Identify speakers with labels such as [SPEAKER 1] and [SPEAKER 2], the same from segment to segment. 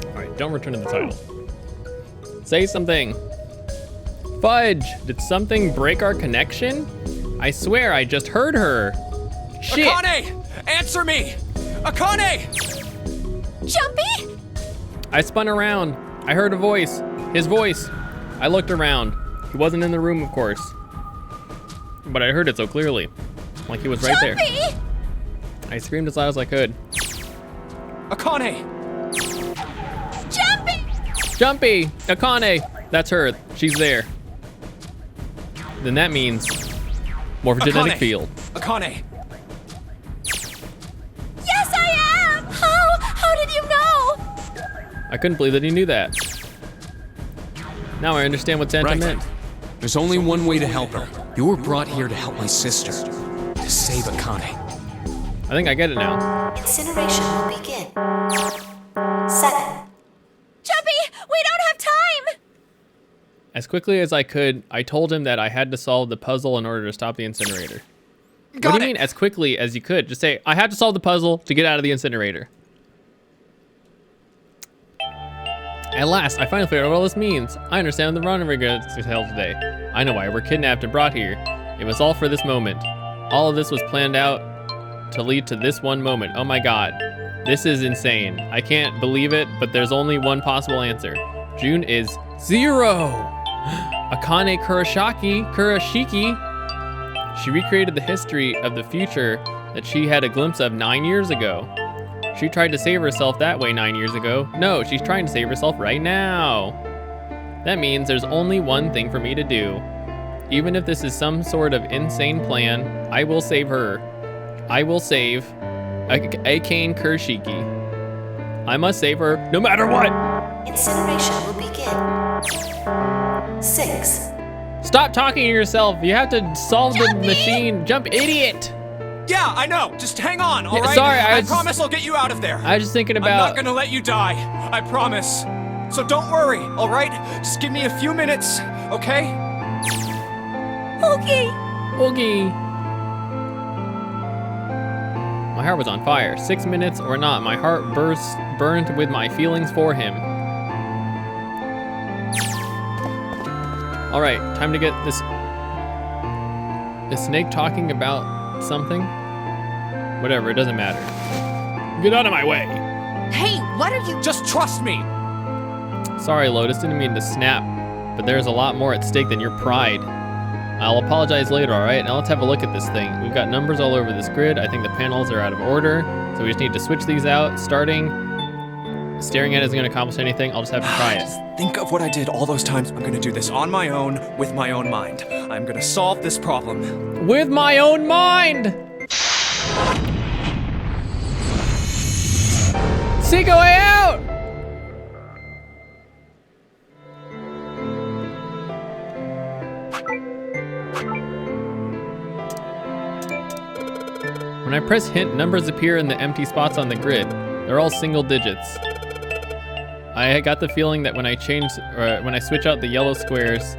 [SPEAKER 1] Alright, don't return to the title. Say something. Fudge, did something break our connection? I swear I just heard her. Shit!
[SPEAKER 2] Akane! Answer me! Akane!
[SPEAKER 3] Jumpy?
[SPEAKER 1] I spun around. I heard a voice. His voice. I looked around. He wasn't in the room, of course. But I heard it so clearly. Like he was right there.
[SPEAKER 3] Jumpy!
[SPEAKER 1] I screamed as loud as I could.
[SPEAKER 2] Akane!
[SPEAKER 3] Jumpy!
[SPEAKER 1] Jumpy! Akane! That's her. She's there. Then that means morphogenetic
[SPEAKER 2] Akane.
[SPEAKER 1] field.
[SPEAKER 2] Akane!
[SPEAKER 3] Yes, I am! How did you know?
[SPEAKER 1] I couldn't believe that he knew that. Now I understand what Santa
[SPEAKER 4] Right.
[SPEAKER 1] meant.
[SPEAKER 4] There's only one way to help her. You were brought here to help my sister. To save Akane.
[SPEAKER 1] I think I get it now.
[SPEAKER 5] Incineration will begin. 7.
[SPEAKER 3] Jumpy, we don't have time!
[SPEAKER 1] As quickly as I could, I told him that I had to solve the puzzle in order to stop the incinerator. What do you mean as quickly as you could? Just say, I had to solve the puzzle to get out of the incinerator. At last, I finally figured out what all this means. I understand the run we're going to tell today. I know why we're kidnapped and brought here. It was all for this moment. All of this was planned out to lead to this one moment. Oh my god. This is insane. I can't believe it, but there's only one possible answer. June is 0. Akane Kurashiki. She recreated the history of the future that she had a glimpse of 9 years ago. She tried to save herself that way 9 years ago. No, she's trying to save herself right now. That means there's only one thing for me to do. Even if this is some sort of insane plan, I will save her. I will save Akane Kurashiki. I must save her no matter what.
[SPEAKER 5] Incineration will begin. 6.
[SPEAKER 1] Stop talking to yourself. You have to solve the machine. Jump, idiot.
[SPEAKER 2] Yeah, I know. Just hang on, all
[SPEAKER 1] Yeah,
[SPEAKER 2] right?
[SPEAKER 1] sorry, I
[SPEAKER 2] I
[SPEAKER 1] was-
[SPEAKER 2] promise I'll get you out of there.
[SPEAKER 1] I was just thinking
[SPEAKER 2] I'm not
[SPEAKER 1] about.
[SPEAKER 2] gonna let you die. I promise. So don't worry, all right? Just give me a few minutes, okay?
[SPEAKER 3] Okay.
[SPEAKER 1] Oogie. My heart was on fire. 6 minutes or not, my heart burned with my feelings for him. All right, time to get this. Is Snake talking about something? Whatever, it doesn't matter. Get out of my way.
[SPEAKER 3] Hey, what are you...
[SPEAKER 2] Just trust me.
[SPEAKER 1] Sorry, Lotus, didn't mean to snap, but there's a lot more at stake than your pride. I'll apologize later, all right? Now let's have a look at this thing. We've got numbers all over this grid. I think the panels are out of order, so we just need to switch these out. Staring at it isn't gonna accomplish anything. I'll just have to try it.
[SPEAKER 2] Just think of what I did all those times. I'm gonna do this on my own, with my own mind. I'm gonna solve this problem.
[SPEAKER 1] With my own mind! Seek a way out! When I press hint, numbers appear in the empty spots on the grid. They're all single digits. I got the feeling that when I switch out the yellow squares,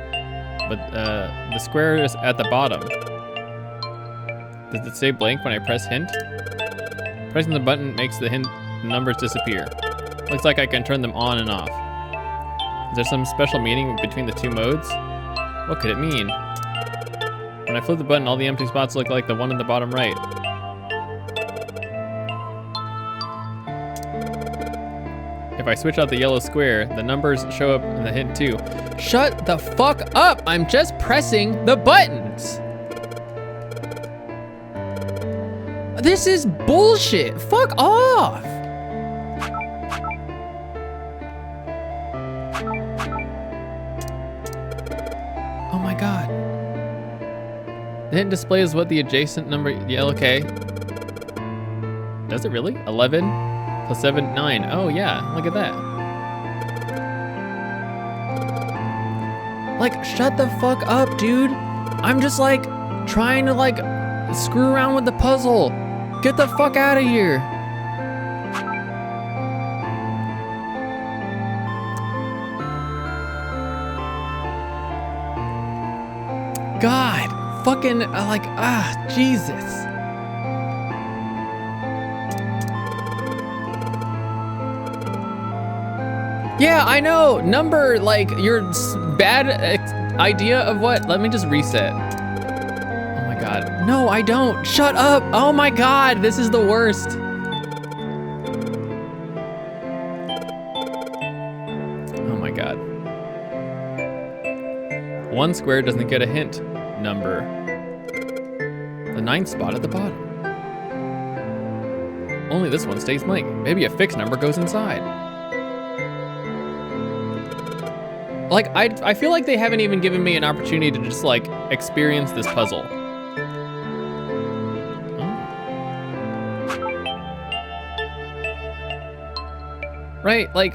[SPEAKER 1] but the square is at the bottom. Does it say blank when I press hint? Pressing the button makes the hint numbers disappear. Looks like I can turn them on and off. Is there some special meaning between the two modes? What could it mean? When I flip the button, all the empty spots look like the one in the bottom right. If I switch out the yellow square, the numbers show up in the hint too. Shut the fuck up! I'm just pressing the buttons! This is bullshit! Fuck off! Oh my god. The hint displays what the adjacent number, yeah, okay. Does it really? 11 plus 7, 9. Oh yeah, look at that. Like, shut the fuck up, dude. I'm just like, trying to like, screw around with the puzzle. Get the fuck out of here. God, fucking, Jesus. Yeah, I know. Number, like, your bad idea of what? Let me just reset. Oh my god. No, I don't. Shut up. Oh my god, this is the worst. Oh my god. 1 square doesn't get a hint number. The 9th spot at the bottom. Only this one stays blank. Maybe a fixed number goes inside. Like, I feel like they haven't even given me an opportunity to just, like, experience this puzzle. Right, like,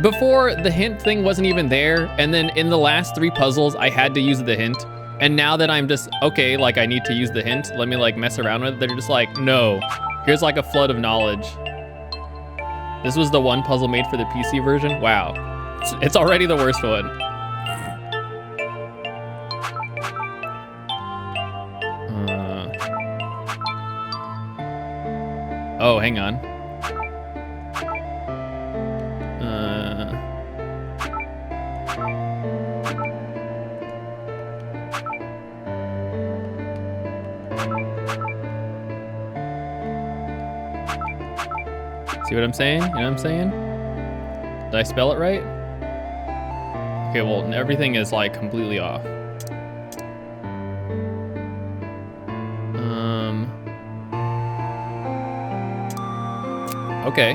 [SPEAKER 1] before the hint thing wasn't even there, and then in the last 3 puzzles, I had to use the hint. And now that I'm just, okay, like, I need to use the hint, let me, like, mess around with it, they're just like, no. Here's, like, a flood of knowledge. This was the one puzzle made for the PC version? Wow. It's already the worst one. Oh, hang on. See what I'm saying? You know what I'm saying? Did I spell it right? Okay, well, everything is like completely off. Okay.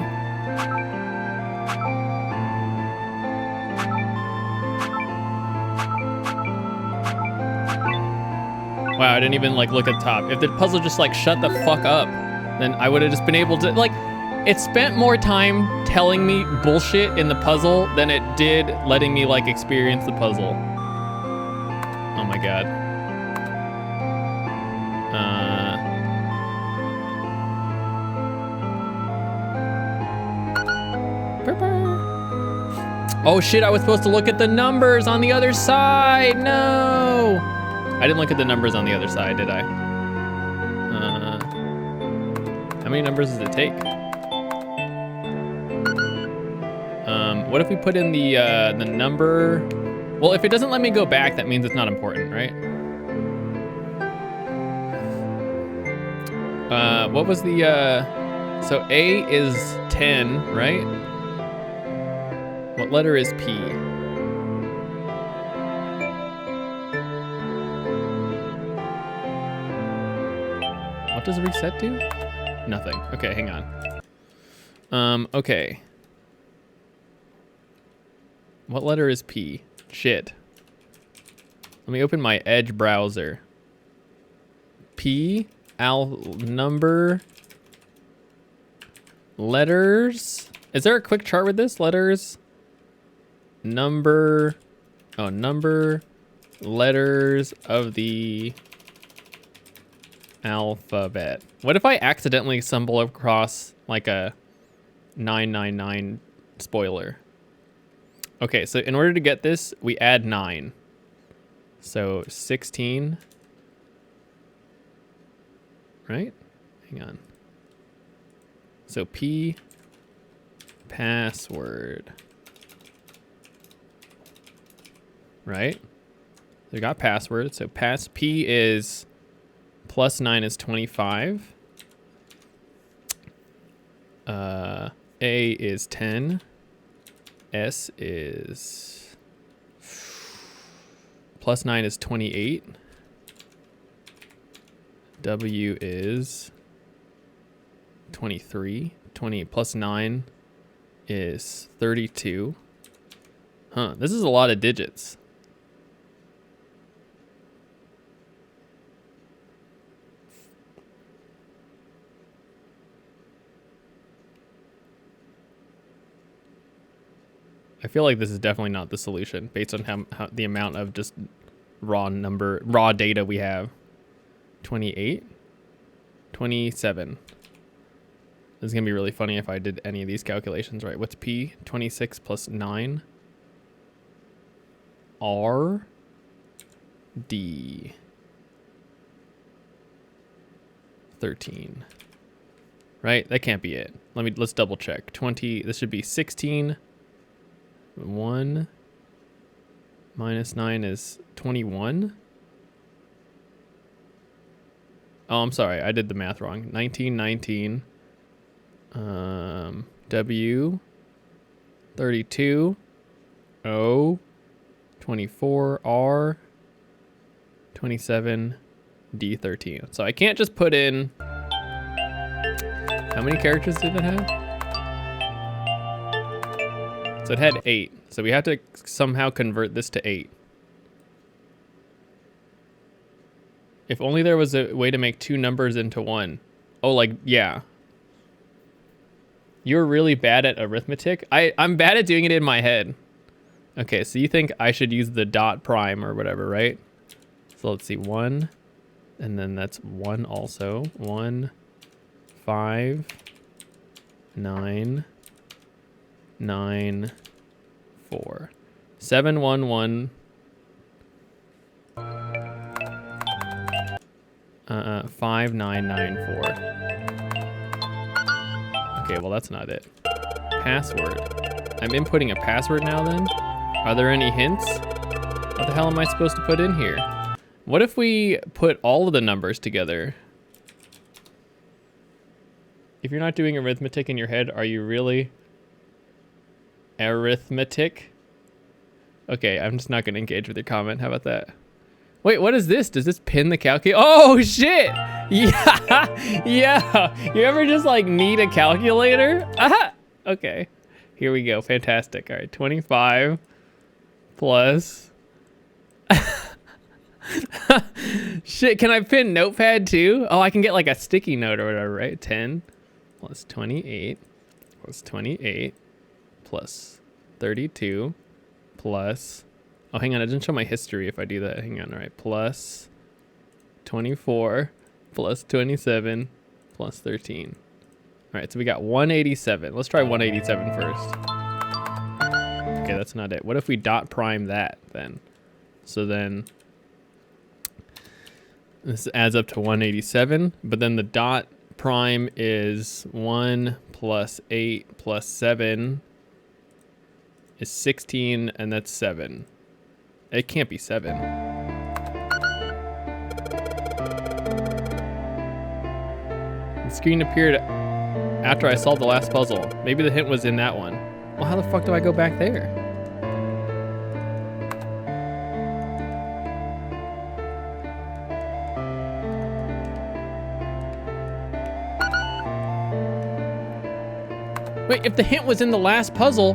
[SPEAKER 1] Wow, I didn't even like look at the top. If the puzzle just like shut the fuck up, then I would have just been able to like, it spent more time telling me bullshit in the puzzle than it did letting me like experience the puzzle. Oh my god. Oh shit, I was supposed to look at the numbers on the other side. No. I didn't look at the numbers on the other side, did I? How many numbers does it take? What if we put in the number? Well, if it doesn't let me go back, that means it's not important, right? What was the, so A is 10, right? What letter is P? What does reset do? Nothing. Okay, hang on. Okay. What letter is P? Shit. Let me open my Edge browser. P, number, letters. Is there a quick chart with this? Letters, number, oh, number, letters of the alphabet. What if I accidentally stumble across like a 999 spoiler? Okay, so in order to get this, we add 9. So 16, right? Hang on. So P, password, right? We got password, so P is plus 9 is 25. A is 10. S is plus 9 is 28. W is 23. 20 plus 9 is 32. Huh, this is a lot of digits. I feel like this is definitely not the solution based on how the amount of just raw data we have. 28, 27. This is gonna be really funny if I did any of these calculations right. What's P? 26 plus 9. R, D, 13. Right? That can't be it. Let's double check. 20, this should be 16. 1 minus 9 is 21. Oh, I'm sorry. I did the math wrong. 1919. W. 32. O. 24. R. 27. D. 13. So I can't just put in... How many characters did it have? So it had 8. So we have to somehow convert this to 8. If only there was a way to make 2 numbers into 1. Oh, like, yeah. You're really bad at arithmetic? I'm bad at doing it in my head. Okay, so you think I should use the dot prime or whatever, right? So let's see, 1. And then that's 1 also. 1, 5, 9, 9, 4. 7, 1, 1. 5, 9, 9, 4. Okay, well that's not it. Password. I'm inputting a password now then? Are there any hints? What the hell am I supposed to put in here? What if we put all of the numbers together? If you're not doing arithmetic in your head, are you really arithmetic? Okay, I'm just not gonna engage with your comment. How about that? Wait, what is this? Does this pin the calculator? Oh shit! Yeah, yeah. You ever just like need a calculator? Aha! Okay, here we go. Fantastic. All right, 25 plus. Shit, can I pin notepad too? Oh, I can get like a sticky note or whatever, right? 10 plus 28 plus 28 plus 32 plus... Oh, hang on. I didn't show my history if I do that. Hang on. All right. Plus 24 plus 27 plus 13. All right. So we got 187. Let's try 187 first. Okay, that's not it. What if we dot prime that then? So then this adds up to 187. But then the dot prime is 1 plus 8 plus 7 is 16. And that's 7. It can't be 7. The screen appeared after I solved the last puzzle. Maybe the hint was in that one. Well, how the fuck do I go back there? Wait, if the hint was in the last puzzle,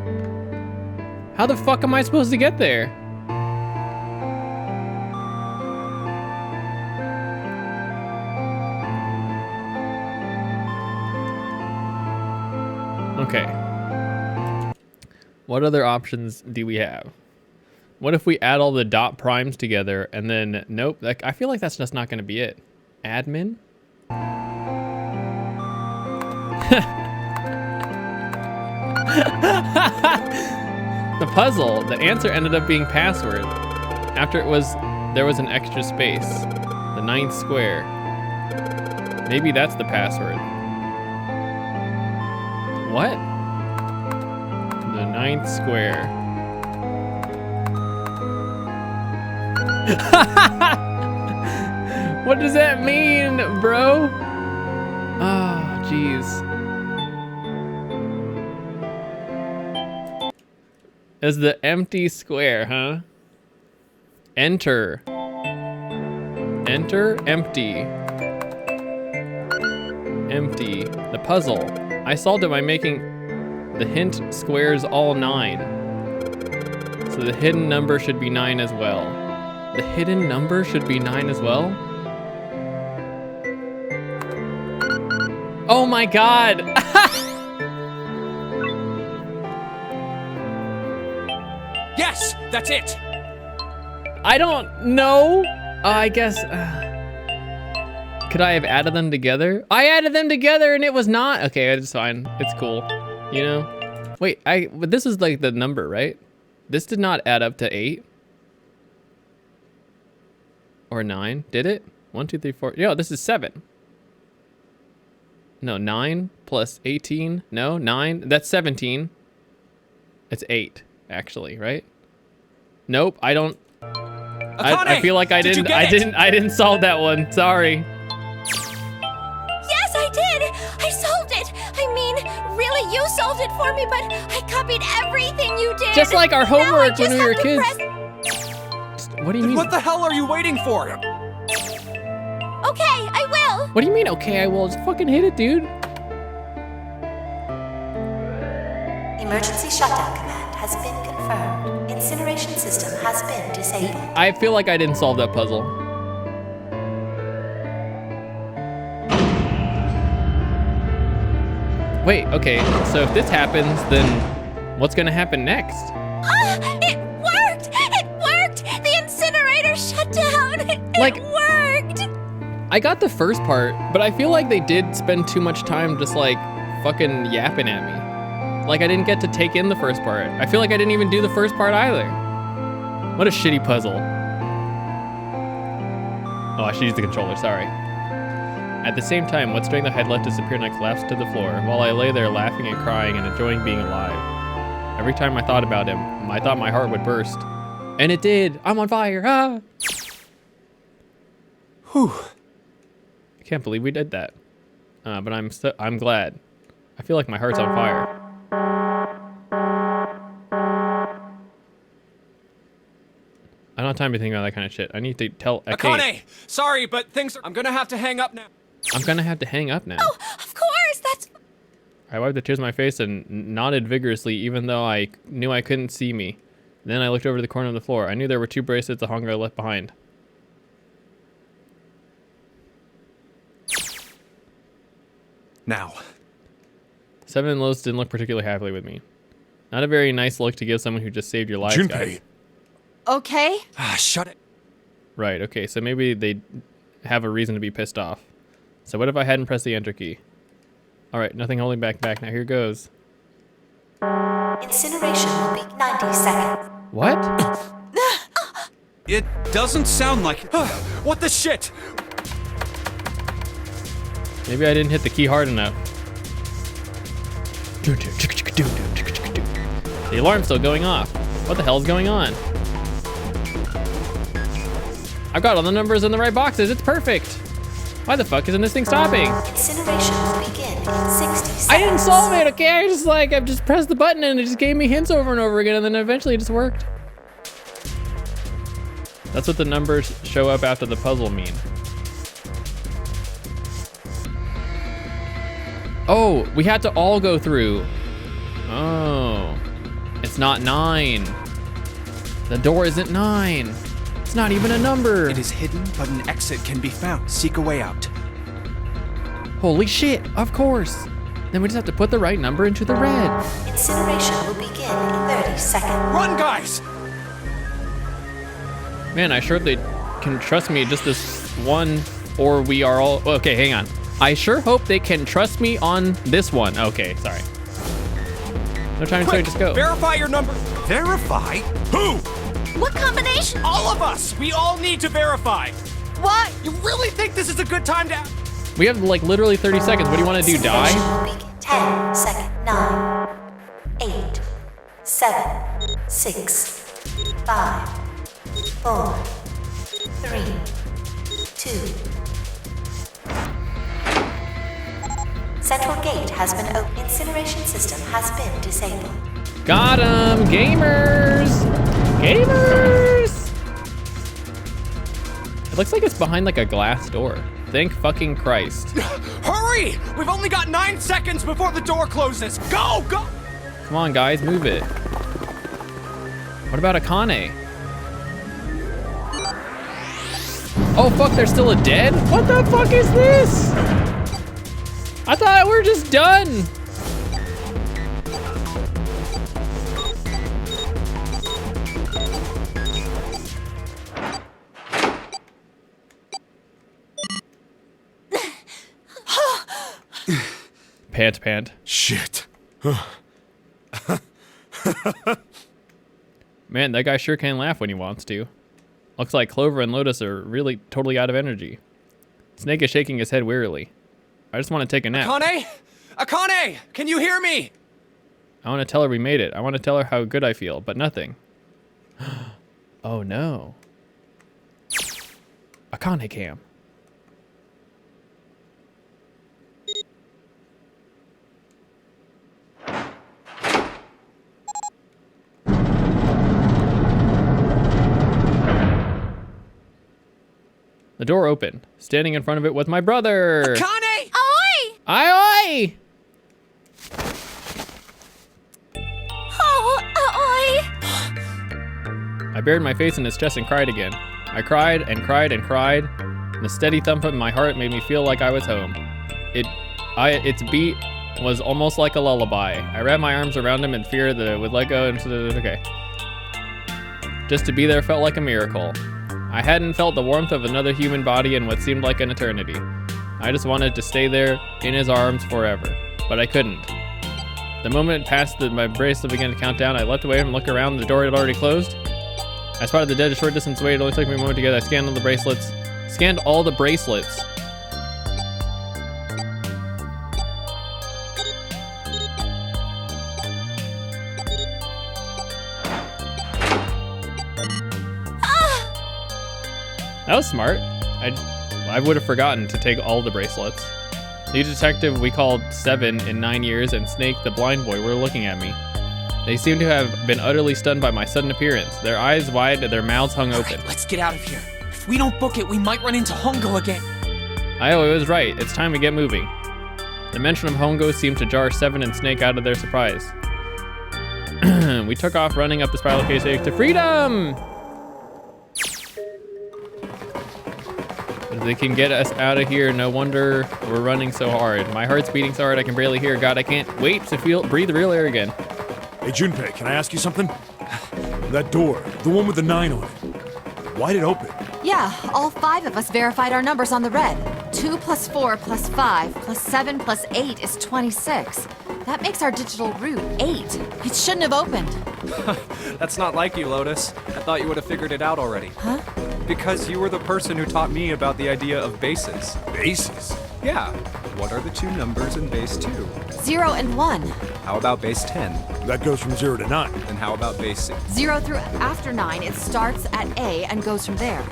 [SPEAKER 1] how the fuck am I supposed to get there? Okay. What other options do we have? What if we add all the dot primes together and then, nope, like, I feel like that's just not going to be it. Admin? The puzzle, the answer ended up being password. After there was an extra space. The 9th square. Maybe that's the password. What? The 9th square. What does that mean, bro? Oh, jeez. It's the empty square, huh? Enter. Enter, empty. Empty. The puzzle. I solved it by making the hint squares all 9. So the hidden number should be 9 as well. The hidden number should be 9 as well? Oh my god!
[SPEAKER 2] Yes, that's it.
[SPEAKER 1] I don't know. I guess... could I have added them together? I added them together and it was not. Okay, it's fine. It's cool. You know? Wait, but this is like the number, right? This did not add up to 8. Or 9, did it? 1, 2, 3, 4. No, this is 7. No, 9 plus 18. No, 9. That's 17. It's 8. actually, right? Nope, I don't.
[SPEAKER 2] Akane,
[SPEAKER 1] I feel like I
[SPEAKER 2] did you
[SPEAKER 1] didn't.
[SPEAKER 2] get it?
[SPEAKER 1] I didn't solve that one. Sorry.
[SPEAKER 3] Yes, I did! I solved it! I mean, really, you solved it for me, but I copied everything you did!
[SPEAKER 1] Just like our
[SPEAKER 3] Now I
[SPEAKER 1] homework when
[SPEAKER 3] just
[SPEAKER 1] we were
[SPEAKER 3] have to
[SPEAKER 1] kids.
[SPEAKER 3] press-
[SPEAKER 1] What do you mean?
[SPEAKER 2] What the hell are you waiting for?
[SPEAKER 3] Okay, I will!
[SPEAKER 1] What do you mean? Okay, I will. Just fucking hit it, dude.
[SPEAKER 5] Emergency shutdown command has been confirmed. Incineration system has been disabled.
[SPEAKER 1] I feel like I didn't solve that puzzle. Wait, okay, so if this happens, then what's gonna happen next?
[SPEAKER 3] It worked! It worked! The incinerator shut down! It
[SPEAKER 1] Like-
[SPEAKER 3] worked!
[SPEAKER 1] I got the first part, but I feel like they did spend too much time just like fucking yapping at me. Like I didn't get to take in the first part. I feel like I didn't even do the first part either. What a shitty puzzle. Oh, I should use the controller, sorry. At the same time, what strength I had left disappeared and I collapsed to the floor, while I lay there laughing and crying and enjoying being alive. Every time I thought about him, I thought my heart would burst. And it did! I'm on fire! Ah!
[SPEAKER 2] Whew.
[SPEAKER 1] I can't believe we did that. But I'm glad. I feel like my heart's on fire. I don't have time to think about that kind of shit. I need to tell Akane.
[SPEAKER 2] Akane, sorry, but things are... I'm gonna have to hang up now.
[SPEAKER 1] I'm gonna have to hang up now.
[SPEAKER 3] Oh, of course, that's...
[SPEAKER 1] I wiped the tears from my face and nodded vigorously, even though I knew I couldn't see me. Then I looked over to the corner of the floor. I knew there were 2 bracelets the hunger I left behind.
[SPEAKER 2] Now.
[SPEAKER 1] 7 and Lowe's didn't look particularly happily with me. Not a very nice look to give someone who just saved your lives, guys.
[SPEAKER 3] Okay.
[SPEAKER 2] Shut it.
[SPEAKER 1] Right, okay, so maybe they have a reason to be pissed off. So what if I hadn't pressed the enter key? Alright, nothing holding back. Now here goes.
[SPEAKER 5] Incineration will be 90 seconds.
[SPEAKER 1] What?
[SPEAKER 2] It doesn't sound like... What the shit?
[SPEAKER 1] Maybe I didn't hit the key hard enough. The alarm's still going off. What the hell's going on? I've got all the numbers in the right boxes. It's perfect. Why the fuck isn't this thing stopping?
[SPEAKER 5] Incineration will begin in 60 seconds.
[SPEAKER 1] I didn't solve it, okay? I've just pressed the button and it just gave me hints over and over again and then eventually it just worked. That's what the numbers show up after the puzzle mean. Oh, we had to all go through. Oh, it's not 9. The door isn't 9. It's not even a number.
[SPEAKER 2] It is hidden, but an exit can be found. Seek a way out.
[SPEAKER 1] Holy shit, of course. Then we just have to put the right number into the red.
[SPEAKER 5] Incineration will begin in 30 seconds.
[SPEAKER 2] Run, guys!
[SPEAKER 1] Man, I sure they can trust me just this one, or we are all, okay, hang on. I sure hope they can trust me on this one. Okay, sorry. No time to
[SPEAKER 2] Quick,
[SPEAKER 1] just go.
[SPEAKER 2] verify your number. Verify? Who?
[SPEAKER 3] What combination?
[SPEAKER 2] All of us! We all need to verify!
[SPEAKER 3] What?
[SPEAKER 2] You really think this is a good time to...
[SPEAKER 1] We have like literally 30 seconds. What do you want to do,
[SPEAKER 5] Incineration
[SPEAKER 1] die?
[SPEAKER 5] will begin 10 seconds. 9, 8, 7, 6, 5, 4, 3, 2. Central gate has been opened. Incineration system has been disabled.
[SPEAKER 1] Got 'em, gamers! Gamers! It looks like it's behind like a glass door. Thank fucking Christ.
[SPEAKER 2] Hurry! We've only got 9 seconds before the door closes. Go, go!
[SPEAKER 1] Come on, guys, move it. What about Akane? Oh fuck, they're still dead? What the fuck is this? I thought we were just done. Pant.
[SPEAKER 2] Shit.
[SPEAKER 1] Man, that guy sure can laugh when he wants to. Looks like Clover and Lotus are really totally out of energy. Snake is shaking his head wearily. I just want to take a nap.
[SPEAKER 2] Akane? Akane! Can you hear me?
[SPEAKER 1] I want to tell her we made it. I want to tell her how good I feel, but nothing. Oh no. A Kane cam. The door opened. Standing in front of it was my brother.
[SPEAKER 2] Kane!
[SPEAKER 3] Oi!
[SPEAKER 1] Aye, oi!
[SPEAKER 3] Oh, oi!
[SPEAKER 1] I buried my face in his chest and cried again. I cried and cried and cried, and the steady thump of my heart made me feel like I was home. Its beat was almost like a lullaby. I wrapped my arms around him in fear that it would let go and okay. Just to be there felt like a miracle. I hadn't felt the warmth of another human body in what seemed like an eternity. I just wanted to stay there in his arms forever, but I couldn't. The moment it passed that my bracelet began to count down, I leapt away and looked around. The door had already closed. I spotted the dead a short distance away. It only took me a moment to get. I scanned all the bracelets. Scanned all the bracelets. That was smart. I would have forgotten to take all the bracelets. The detective we called 7 in 9 years and Snake the blind boy were looking at me. They seemed to have been utterly stunned by my sudden appearance. Their eyes wide, their mouths hung open.
[SPEAKER 6] Let's get out of here. If we don't book it, we might run into Hongo again.
[SPEAKER 1] Io was right. It's time to get moving. The mention of Hongo seemed to jar 7 and Snake out of their surprise. We took off running up the spiral case to freedom! If they can get us out of here, no wonder we're running so hard. My heart's beating so hard I can barely hear. God, I can't wait to breathe real air again.
[SPEAKER 7] Hey, Junpei, can I ask you something? That door, the one with the 9 on it. Why'd it open?
[SPEAKER 8] Yeah, all 5 of us verified our numbers on the red. 2 plus 4 plus 5 plus 7 plus 8 is 26. That makes our digital route 8. It shouldn't have opened.
[SPEAKER 2] That's not like you, Lotus. I thought you would have figured it out already.
[SPEAKER 8] Huh?
[SPEAKER 2] Because you were the person who taught me about the idea of bases.
[SPEAKER 7] Bases?
[SPEAKER 2] Yeah. What are the 2 numbers in base 2?
[SPEAKER 8] 0 and 1.
[SPEAKER 2] How about base 10?
[SPEAKER 7] That goes from 0 to 9.
[SPEAKER 2] And how about base 6?
[SPEAKER 8] 0 through after 9, it starts at A and goes from there.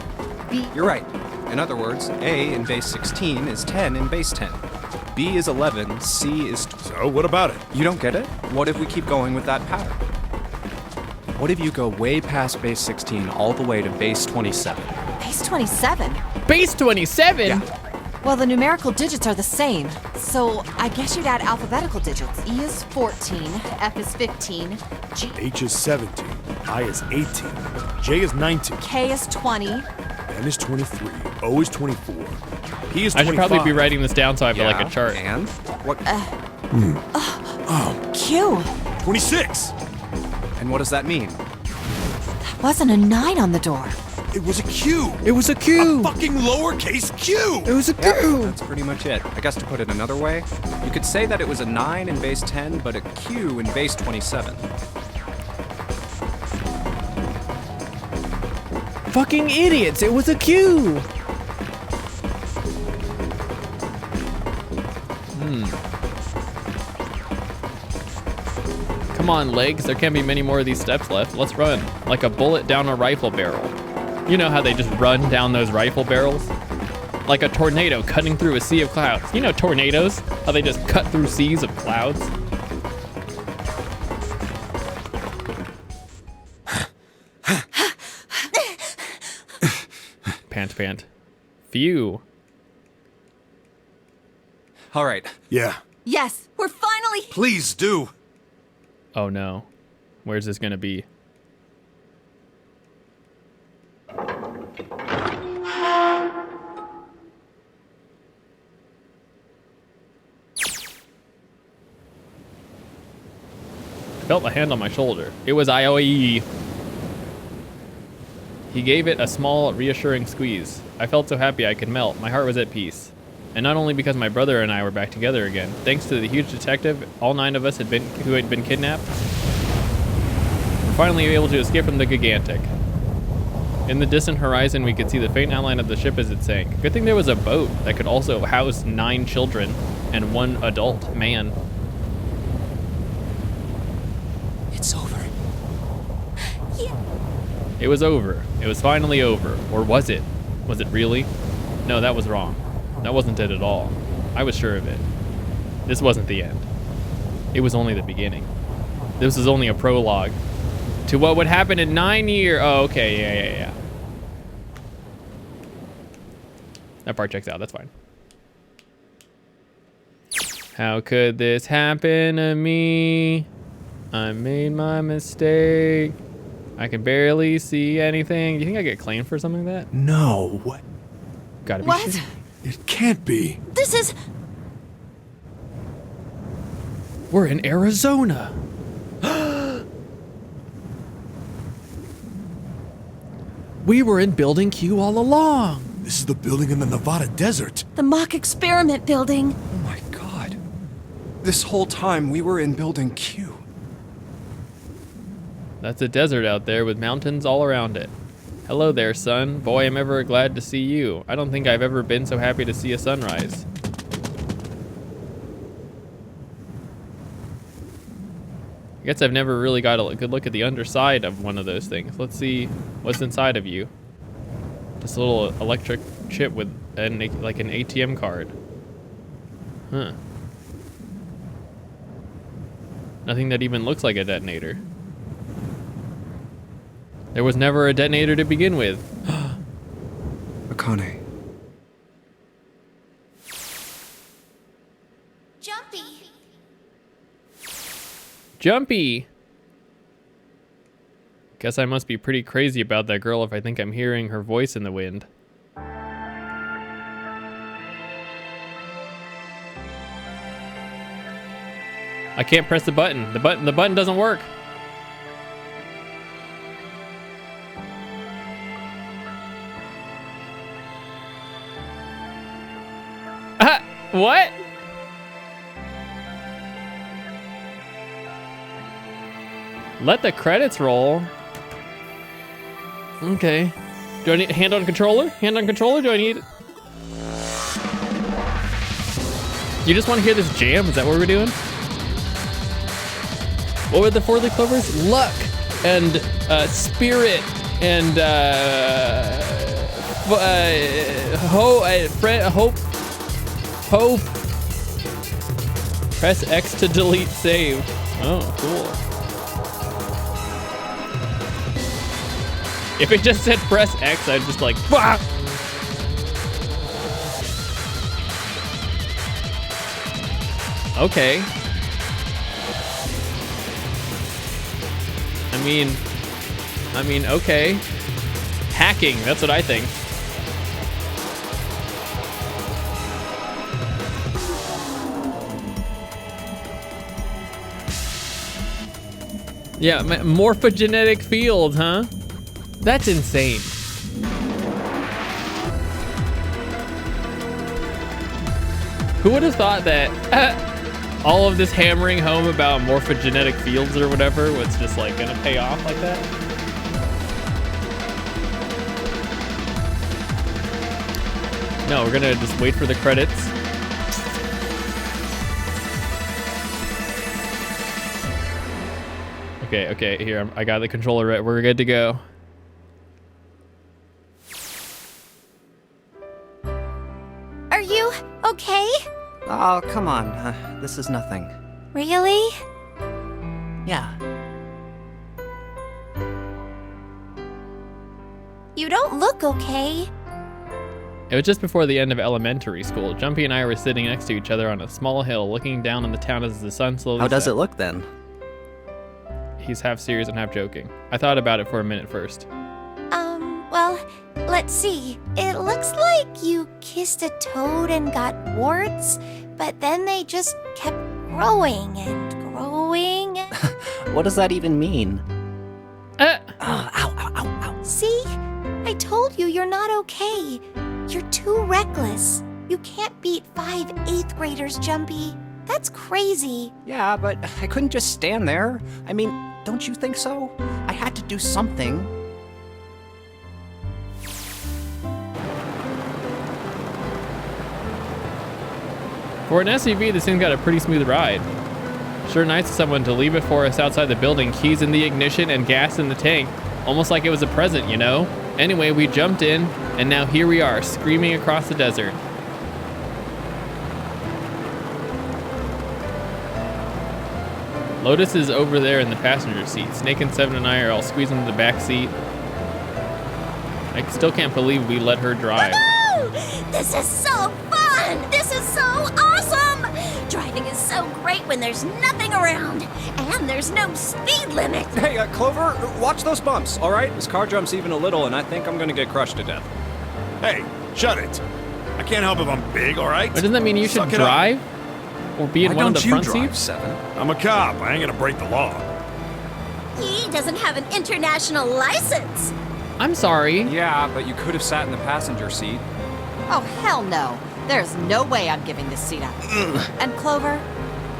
[SPEAKER 8] B.
[SPEAKER 2] You're right. In other words, A in base 16 is 10 in base 10. B is 11, C is...
[SPEAKER 7] So, what about it?
[SPEAKER 2] You don't get it? What if we keep going with that pattern? What if you go way past base 16 all the way to base 27?
[SPEAKER 8] Base 27?
[SPEAKER 1] Base 27?
[SPEAKER 2] Yeah.
[SPEAKER 8] Well, the numerical digits are the same. So I guess you'd add alphabetical digits. E is 14, F is 15, G...
[SPEAKER 7] H is 17, I is 18, J is 19,
[SPEAKER 8] K is 20.
[SPEAKER 7] N is 23, O is 24, P is 25.
[SPEAKER 1] I should probably be writing this down so I have like a chart.
[SPEAKER 2] And? What?
[SPEAKER 8] Q.
[SPEAKER 7] 26!
[SPEAKER 2] And what does that mean?
[SPEAKER 8] Wasn't a 9 on the door.
[SPEAKER 7] It was a Q!
[SPEAKER 1] It was a Q!
[SPEAKER 7] A fucking lowercase Q!
[SPEAKER 1] It was a Q!
[SPEAKER 2] That's pretty much it. I guess to put it another way, you could say that it was a 9 in base 10, but a Q in base 27.
[SPEAKER 1] Fucking idiots! It was a Q! Come on, legs. There can't be many more of these steps left. Let's run. Like a bullet down a rifle barrel. You know how they just run down those rifle barrels? Like a tornado cutting through a sea of clouds. You know tornadoes? How they just cut through seas of clouds? Pant, pant. Phew.
[SPEAKER 2] All right.
[SPEAKER 7] Yeah.
[SPEAKER 8] Yes, we're finally...
[SPEAKER 7] Please do.
[SPEAKER 1] Oh no. Where's this gonna be? I felt a hand on my shoulder. It was IOE. He gave it a small, reassuring squeeze. I felt so happy I could melt. My heart was at peace. And not only because my brother and I were back together again. Thanks to the huge detective, all 9 of us who had been kidnapped, we're finally able to escape from the gigantic. In the distant horizon, we could see the faint outline of the ship as it sank. Good thing there was a boat that could also house 9 children and 1 adult man.
[SPEAKER 3] Yeah.
[SPEAKER 1] It was over. It was finally over. Or was it? Was it really? No, that was wrong. That wasn't it at all. I was sure of it. This wasn't the end. It was only the beginning. This was only a prologue to what would happen in 9 years. Oh, okay, yeah. That part checks out, that's fine. How could this happen to me? I made my mistake. I can barely see anything. Do you think I get claimed for something like that?
[SPEAKER 7] No, what?
[SPEAKER 1] Gotta be.
[SPEAKER 8] What?
[SPEAKER 1] shitting.
[SPEAKER 7] It can't be.
[SPEAKER 3] This is.
[SPEAKER 1] We're in Arizona. We were in Building Q all along.
[SPEAKER 7] This is the building in the Nevada desert.
[SPEAKER 3] The mock experiment building.
[SPEAKER 2] Oh my god. This whole time we were in Building Q.
[SPEAKER 1] That's a desert out there with mountains all around it. Hello there, sun. Boy, I'm ever glad to see you. I don't think I've ever been so happy to see a sunrise. I guess I've never really got a good look at the underside of one of those things. Let's see what's inside of you. This little electric chip with like an ATM card. Huh. Nothing that even looks like a detonator. There was never a detonator to begin with.
[SPEAKER 2] Akane.
[SPEAKER 3] Jumpy.
[SPEAKER 1] Jumpy! Guess I must be pretty crazy about that girl if I think I'm hearing her voice in the wind. I can't press the button. The button doesn't work. What? Let the credits roll. Okay. Do I need hand on controller? Hand on controller? Do I need? You just want to hear this jam? Is that what we're doing? What were the 4-leaf clovers? Luck and spirit and hope. Press X to delete save. Oh, cool. If it just said press X, I'd just like, bah! Okay. I mean, okay. Hacking, that's what I think. Yeah, morphogenetic field, huh? That's insane. Who would have thought that all of this hammering home about morphogenetic fields or whatever was just like gonna pay off like that? No, we're gonna just wait for the credits. Okay, here, I got the controller right. We're good to go.
[SPEAKER 3] Are you okay?
[SPEAKER 2] Oh, come on. This is nothing.
[SPEAKER 3] Really?
[SPEAKER 2] Yeah.
[SPEAKER 3] You don't look okay.
[SPEAKER 1] It was just before the end of elementary school. Jumpy and I were sitting next to each other on a small hill, looking down on the town as the sun slowly
[SPEAKER 9] How does
[SPEAKER 1] set.
[SPEAKER 9] it look then?
[SPEAKER 1] He's half serious and half joking. I thought about it for a minute first.
[SPEAKER 3] Well, let's see. It looks like you kissed a toad and got warts, but then they just kept growing and growing.
[SPEAKER 9] What does that even mean?
[SPEAKER 1] Uh,
[SPEAKER 9] Ow, ow, ow, ow.
[SPEAKER 3] See? I told you you're not okay. You're too reckless. You can't beat 5 8th graders, Jumpy. That's crazy.
[SPEAKER 2] Yeah, but I couldn't just stand there. I mean, don't you think so? I had to do something.
[SPEAKER 1] For an SUV, this thing got a pretty smooth ride. Sure nice of someone to leave it for us outside the building, keys in the ignition and gas in the tank. Almost like it was a present, you know? Anyway, we jumped in, and now here we are, screaming across the desert. Lotus is over there in the passenger seat. Snake and Seven and I are all squeezed into the back seat. I still can't believe we let her drive.
[SPEAKER 3] Woohoo! This is so fun! This is so awesome! Driving is so great when there's nothing around, and there's no speed limit.
[SPEAKER 2] Hey, Clover, watch those bumps, all right? This car jumps even a little, and I think I'm gonna get crushed to death.
[SPEAKER 7] Hey, shut it. I can't help if I'm big, all right?
[SPEAKER 1] But doesn't that mean you should
[SPEAKER 7] Suck it up.
[SPEAKER 1] drive? Or be in
[SPEAKER 2] Why
[SPEAKER 1] one of
[SPEAKER 2] don't
[SPEAKER 1] the
[SPEAKER 2] you
[SPEAKER 1] front
[SPEAKER 2] drive,
[SPEAKER 1] seats?
[SPEAKER 2] Seven?
[SPEAKER 7] I'm a cop. I ain't gonna break the law.
[SPEAKER 3] He doesn't have an international license.
[SPEAKER 1] I'm sorry.
[SPEAKER 2] Yeah, but you could have sat in the passenger seat.
[SPEAKER 8] Oh, hell no. There's no way I'm giving this seat up. And Clover,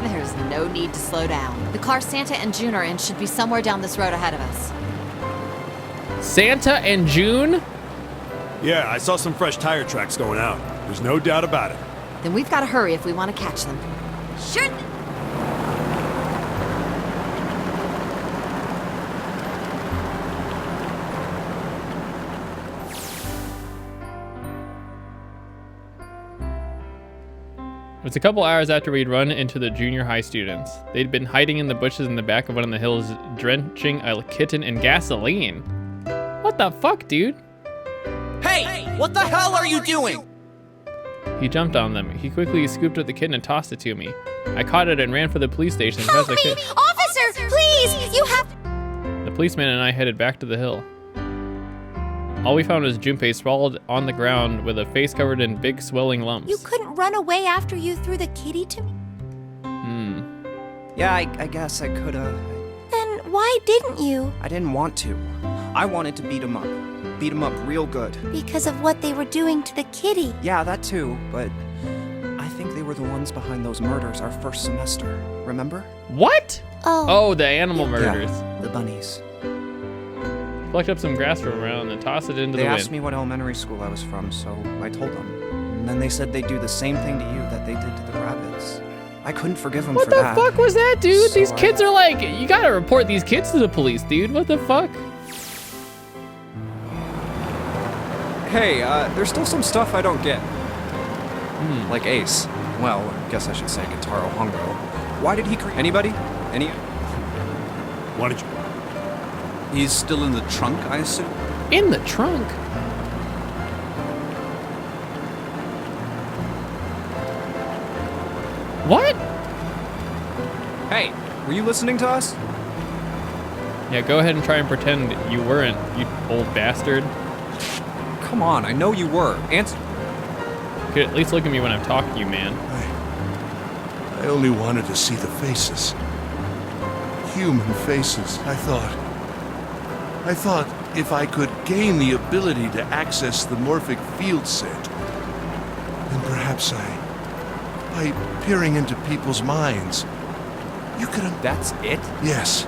[SPEAKER 8] there's no need to slow down. The car Santa and June are in should be somewhere down this road ahead of us.
[SPEAKER 1] Santa and June?
[SPEAKER 7] Yeah, I saw some fresh tire tracks going out. There's no doubt about it.
[SPEAKER 8] Then we've got to hurry if we want to catch them.
[SPEAKER 3] Sure.
[SPEAKER 1] It was a couple hours after we'd run into the junior high students. They'd been hiding in the bushes in the back of one of the hills, drenching a kitten in gasoline. What the fuck, dude?
[SPEAKER 6] Hey, what the hell are you doing?
[SPEAKER 1] He jumped on them. He quickly scooped up the kitten and tossed it to me. I caught it and ran for the police station as fast
[SPEAKER 3] Help
[SPEAKER 1] as I
[SPEAKER 3] me!
[SPEAKER 1] could.
[SPEAKER 3] Officer, please! You have...
[SPEAKER 1] The policeman and I headed back to the hill. All we found was Junpei sprawled on the ground with a face covered in big swelling lumps.
[SPEAKER 3] You couldn't run away after you threw the kitty to me?
[SPEAKER 2] Yeah, I guess I could've.
[SPEAKER 3] Then why didn't you?
[SPEAKER 2] I didn't want to. I wanted to beat him up. Beat him up real good.
[SPEAKER 3] Because of what they were doing to the kitty.
[SPEAKER 2] Yeah, that too, but I think they were the ones behind those murders our first semester. Remember?
[SPEAKER 1] What?
[SPEAKER 3] Oh.
[SPEAKER 1] Oh, the animal murders.
[SPEAKER 2] Yeah, the bunnies.
[SPEAKER 1] Plucked up some grass from around and tossed it into
[SPEAKER 2] They
[SPEAKER 1] the
[SPEAKER 2] asked
[SPEAKER 1] wind.
[SPEAKER 2] me what elementary school I was from, so I told them. And then they said they'd do the same thing to you that they did to the rabbits. I couldn't forgive them
[SPEAKER 1] What
[SPEAKER 2] for
[SPEAKER 1] the
[SPEAKER 2] that.
[SPEAKER 1] fuck was that, dude?
[SPEAKER 2] So
[SPEAKER 1] These kids are like, you gotta report these kids to the police, dude. What the fuck?
[SPEAKER 2] Hey, there's still some stuff I don't get. Like Ace. Well, I guess I should say Gitaro Hongo. Why did he create... Anybody? Any...
[SPEAKER 7] Why did you...
[SPEAKER 10] He's still in the trunk, I assume?
[SPEAKER 1] In the trunk? What?
[SPEAKER 2] Hey, were you listening to us?
[SPEAKER 1] Yeah, go ahead and try and pretend you weren't, you old bastard.
[SPEAKER 2] Come on, I know you were. Answer...
[SPEAKER 1] You could at least look at me when I'm talking to you, man.
[SPEAKER 11] I only wanted to see the faces. Human faces, I thought if I could gain the ability to access the morphic field set, then perhaps by peering into people's minds, you could...
[SPEAKER 2] That's it?
[SPEAKER 11] Yes.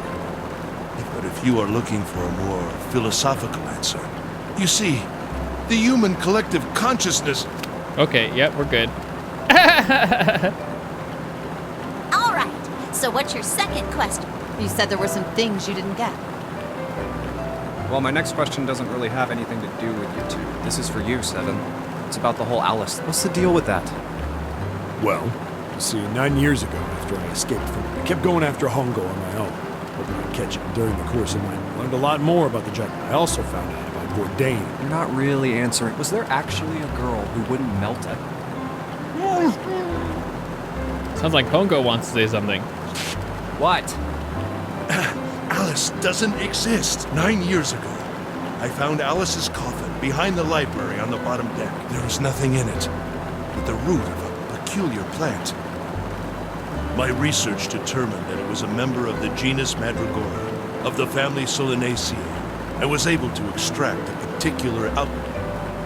[SPEAKER 11] But if you are looking for a more philosophical answer, you see, the human collective consciousness...
[SPEAKER 1] Okay, yep, we're good.
[SPEAKER 3] All right. So what's your second question?
[SPEAKER 8] You said there were some things you didn't get.
[SPEAKER 2] Well, my next question doesn't really have anything to do with you two. This is for you, Seven. It's about the whole Alice. What's the deal with that?
[SPEAKER 7] Well, you see, 9 years ago, after I escaped from... I kept going after Hongo on my own, hoping I'd catch it. During the course of mine, learned a lot more about the juggle. I also found out about Bourdain.
[SPEAKER 2] You're not really answering. Was there actually a girl who wouldn't melt it?
[SPEAKER 1] Sounds like Hongo wants to say something.
[SPEAKER 2] What?
[SPEAKER 11] Alice doesn't exist. 9 years ago, I found Alice's coffin behind the library on the bottom deck. There was nothing in it but the root of a peculiar plant. My research determined that it was a member of the genus Mandragora, of the family Solanaceae. I was able to extract a particular output.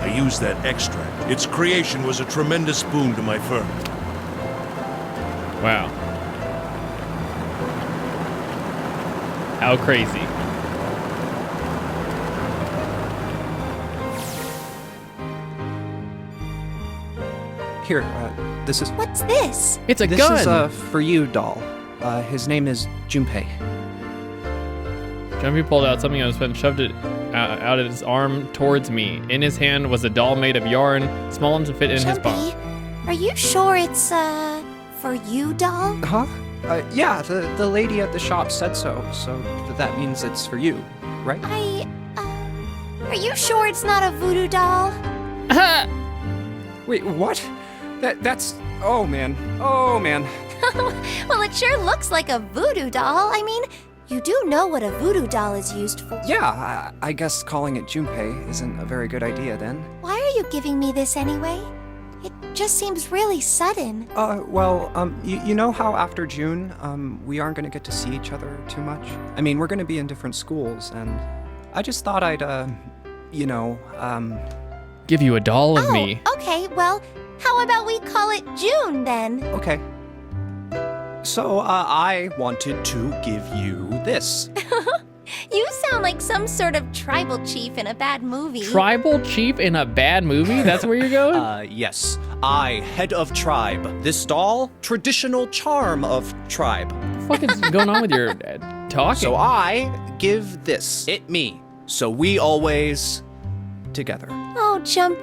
[SPEAKER 11] I used that extract. Its creation was a tremendous boon to my firm.
[SPEAKER 1] Wow. How crazy.
[SPEAKER 2] Here, this is...
[SPEAKER 3] What's this?
[SPEAKER 1] It's a
[SPEAKER 2] This
[SPEAKER 1] gun.
[SPEAKER 2] is, for you, doll. His name is Junpei.
[SPEAKER 1] Jumpy pulled out something on his foot and shoved it out of his arm towards me. In his hand was a doll made of yarn, small enough to fit in his palm.
[SPEAKER 3] Jumpy, are you sure it's, for you, doll?
[SPEAKER 2] Huh? Yeah, the lady at the shop said so, so that means it's for you, right?
[SPEAKER 3] Are you sure it's not a voodoo doll?
[SPEAKER 2] Wait, what? That's... Oh, man. Oh, man.
[SPEAKER 3] Well, it sure looks like a voodoo doll. I mean, you do know what a voodoo doll is used for.
[SPEAKER 2] Yeah, I guess calling it Junpei isn't a very good idea then.
[SPEAKER 3] Why are you giving me this anyway? It just seems really sudden.
[SPEAKER 2] You know how after June, we aren't gonna get to see each other too much? I mean, we're gonna be in different schools, and I just thought I'd,
[SPEAKER 1] give you a doll of me.
[SPEAKER 3] Okay, well, how about we call it June then?
[SPEAKER 2] Okay. So, I wanted to give you this.
[SPEAKER 3] You sound like some sort of tribal chief in a bad movie.
[SPEAKER 1] Tribal chief in a bad movie? That's where you're going?
[SPEAKER 9] Yes. I, head of tribe. This doll, traditional charm of tribe.
[SPEAKER 1] What the fuck is going on with your talking?
[SPEAKER 9] So I give this. It me. So we always
[SPEAKER 2] together.
[SPEAKER 3] Oh, Jump.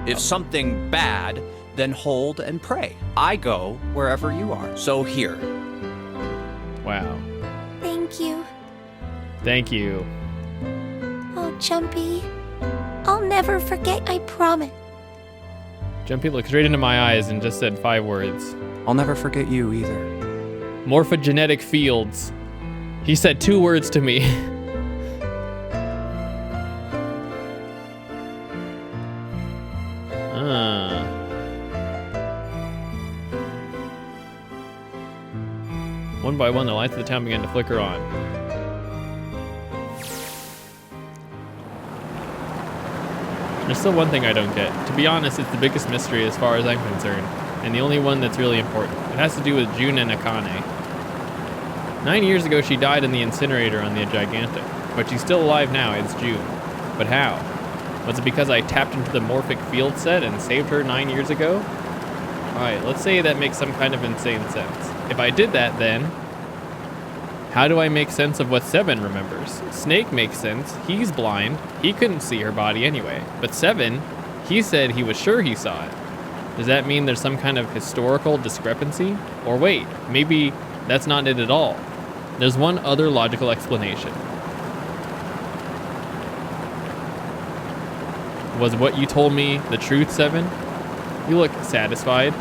[SPEAKER 9] If something bad, then hold and pray. I go
[SPEAKER 2] wherever you are.
[SPEAKER 9] So here.
[SPEAKER 1] Wow.
[SPEAKER 3] Thank you.
[SPEAKER 1] Thank you.
[SPEAKER 3] Oh, Jumpy. I'll never forget, I promise.
[SPEAKER 1] Jumpy looked straight into my eyes and just said 5 words.
[SPEAKER 2] I'll never forget you either.
[SPEAKER 1] Morphogenetic fields. He said 2 words to me. One by one, the lights of the town began to flicker on. There's still one thing I don't get. To be honest, it's the biggest mystery as far as I'm concerned, and the only one that's really important. It has to do with June and Akane. 9 years ago, she died in the incinerator on the Gigantic, but she's still alive now, it's June. But how? Was it because I tapped into the morphic field set and saved her 9 years ago? Alright, let's say that makes some kind of insane sense. If I did that, then how do I make sense of what Seven remembers? Snake makes sense. He's blind. He couldn't see her body anyway. But Seven, he said he was sure he saw it. Does that mean there's some kind of historical discrepancy? Or wait, maybe that's not it at all. There's one other logical explanation. Was what you told me the truth, Seven? You look satisfied.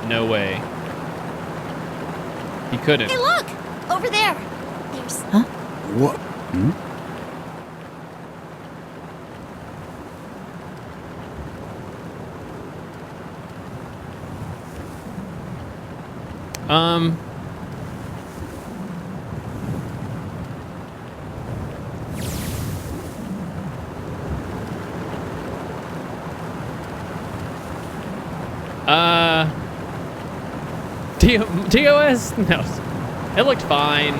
[SPEAKER 1] No way. He couldn't.
[SPEAKER 3] Hey, look! Over there. There's...
[SPEAKER 7] Huh? What? Hmm?
[SPEAKER 1] TOS? No. It looked fine.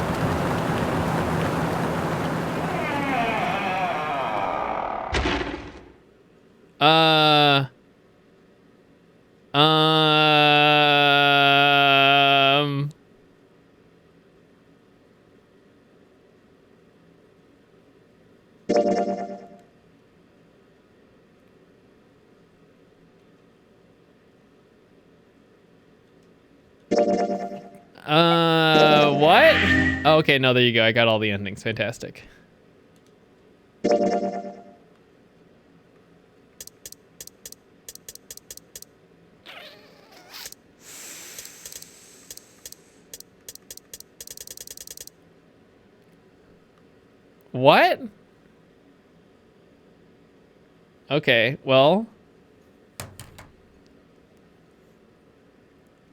[SPEAKER 1] What? Oh, okay, no, there you go. I got all the endings. Fantastic. What? Okay, well,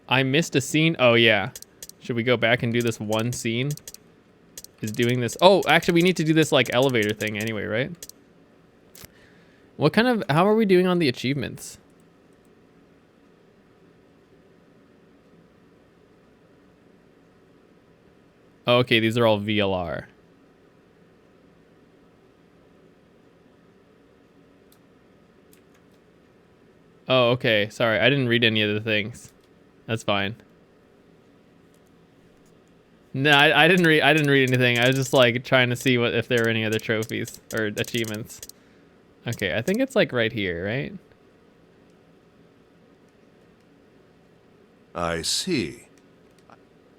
[SPEAKER 1] I missed a scene. Oh, yeah. Should we go back and do this one scene? Is doing this. Oh, actually, we need to do this like elevator thing anyway, right? What kind of, how are we doing on the achievements? Oh, okay, these are all VLR. Oh, okay. Sorry, I didn't read any of the things. That's fine. No, I didn't read anything. I was just like trying to see if there were any other trophies or achievements. Okay, I think it's like right here, right?
[SPEAKER 11] I see.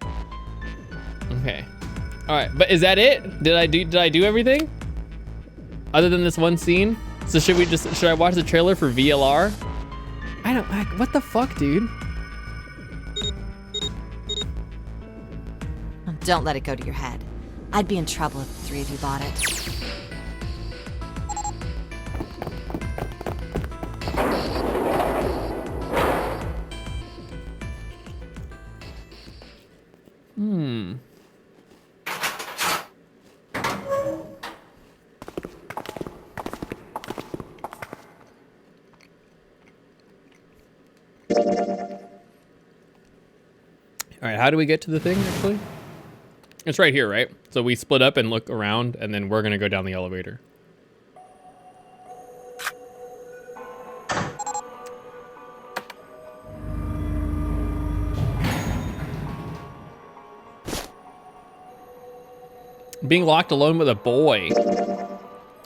[SPEAKER 1] Okay. All right, but is that it? Did I do everything? Other than this one scene? So should I watch the trailer for VLR? What the fuck, dude?
[SPEAKER 8] Don't let it go to your head. I'd be in trouble if the three of you bought it.
[SPEAKER 1] All right, how do we get to the thing, actually? It's right here, right? So we split up and look around, and then we're gonna go down the elevator. Being locked alone with a boy.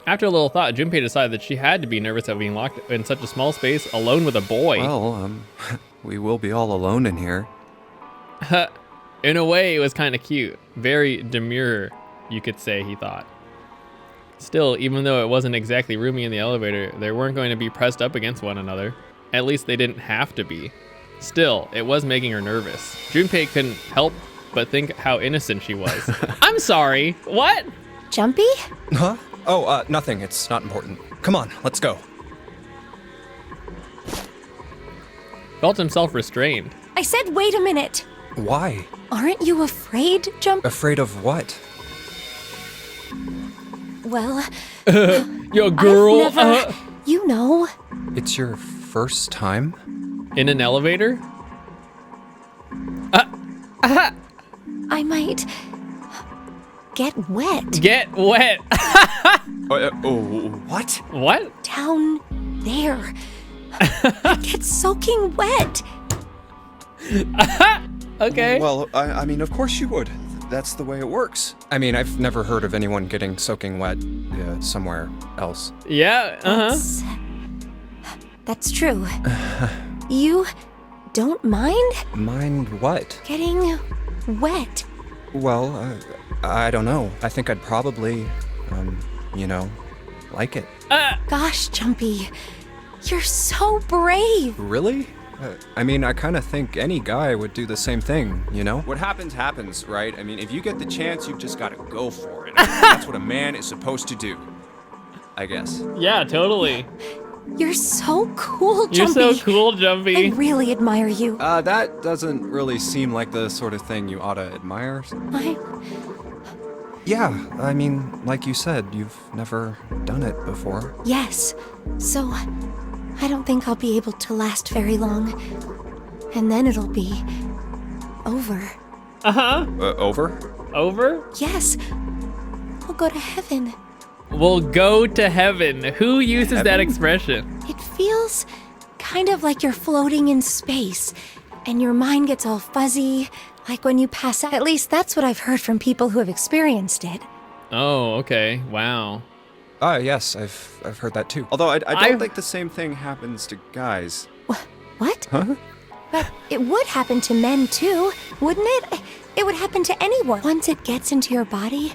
[SPEAKER 1] After a little thought, Junpei decided that she had to be nervous at being locked in such a small space, alone with a boy.
[SPEAKER 2] Well, we will be all alone in here.
[SPEAKER 1] In a way, it was kind of cute. Very demure, you could say, he thought. Still, even though it wasn't exactly roomy in the elevator, they weren't going to be pressed up against one another. At least they didn't have to be. Still, it was making her nervous. Junpei couldn't help but think how innocent she was. I'm sorry, what?
[SPEAKER 3] Jumpy?
[SPEAKER 2] Huh? Oh, nothing. It's not important. Come on, let's go.
[SPEAKER 1] Felt himself restrained.
[SPEAKER 3] I said wait a minute.
[SPEAKER 2] Why?
[SPEAKER 3] Aren't you afraid, Jumpy?
[SPEAKER 2] Afraid of what?
[SPEAKER 3] Well,
[SPEAKER 1] Yo, girl.
[SPEAKER 3] I've never, you know.
[SPEAKER 2] It's your first time?
[SPEAKER 1] In an elevator?
[SPEAKER 3] I might get wet.
[SPEAKER 1] Get wet.
[SPEAKER 2] What?
[SPEAKER 1] What?
[SPEAKER 3] Down there. I get soaking wet.
[SPEAKER 1] Okay.
[SPEAKER 2] Well, I mean, of course you would. That's the way it works. I mean, I've never heard of anyone getting soaking wet somewhere else.
[SPEAKER 1] Yeah,
[SPEAKER 3] That's true. You don't mind?
[SPEAKER 2] Mind what?
[SPEAKER 3] Getting wet.
[SPEAKER 2] Well, I don't know. I think I'd probably, like it.
[SPEAKER 3] Gosh, Jumpy. You're so brave.
[SPEAKER 2] Really? I mean, I kind of think any guy would do the same thing, you know? What happens, happens, right? I mean, if you get the chance, you've just got to go for it. That's what a man is supposed to do, I guess.
[SPEAKER 1] Yeah, totally.
[SPEAKER 3] You're so cool, Jumpy.
[SPEAKER 1] You're so cool, Jumpy.
[SPEAKER 3] I really admire you.
[SPEAKER 2] That doesn't really seem like the sort of thing you ought to admire. Yeah, I mean, like you said, you've never done it before.
[SPEAKER 3] Yes. So, I don't think I'll be able to last very long. And then it'll be over.
[SPEAKER 2] Over?
[SPEAKER 1] Over?
[SPEAKER 3] Yes. I'll go to heaven.
[SPEAKER 1] We'll go to heaven. Who uses
[SPEAKER 2] Heaven?
[SPEAKER 1] that expression?
[SPEAKER 3] It feels kind of like you're floating in space, and your mind gets all fuzzy, like when you pass out. At least that's what I've heard from people who have experienced it.
[SPEAKER 1] Oh, okay. Wow.
[SPEAKER 2] Yes, I've heard that too. Although I don't think the same thing happens to guys.
[SPEAKER 3] What?
[SPEAKER 2] Huh?
[SPEAKER 3] But it would happen to men too, wouldn't it? It would happen to anyone. Once it gets into your body,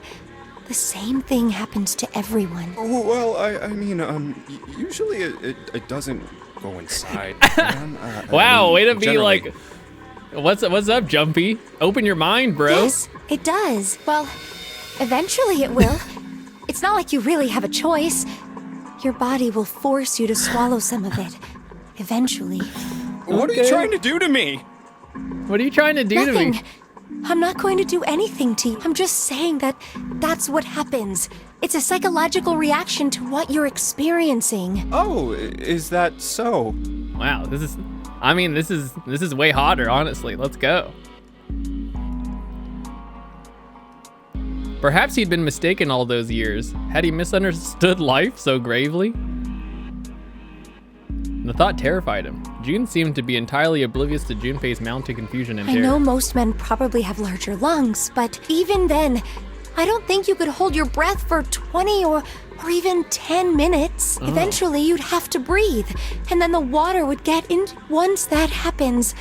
[SPEAKER 3] the same thing happens to everyone.
[SPEAKER 2] Well, I mean, usually it doesn't go inside.
[SPEAKER 1] Wow, way to be like, what's up, Jumpy? Open your mind, bro.
[SPEAKER 3] Yes, it does. Well, eventually it will. It's not like you really have a choice. Your body will force you to swallow some of it. Eventually.
[SPEAKER 2] What are you trying to do to me?
[SPEAKER 1] What are you trying to do to me?
[SPEAKER 3] Nothing. I'm not going to do anything to you. I'm just saying that that's what happens. It's a psychological reaction to what you're experiencing.
[SPEAKER 2] Oh, is that so?
[SPEAKER 1] Wow, this is way hotter, honestly. Let's go. Perhaps he'd been mistaken all those years. Had he misunderstood life so gravely? The thought terrified him. June seemed to be entirely oblivious to Junpei's mounting confusion and
[SPEAKER 3] I
[SPEAKER 1] terror.
[SPEAKER 3] know most men probably have larger lungs, but even then, I don't think you could hold your breath for 20 or even 10 minutes.
[SPEAKER 1] Oh.
[SPEAKER 3] Eventually, you'd have to breathe, and then the water would get in. Once that happens,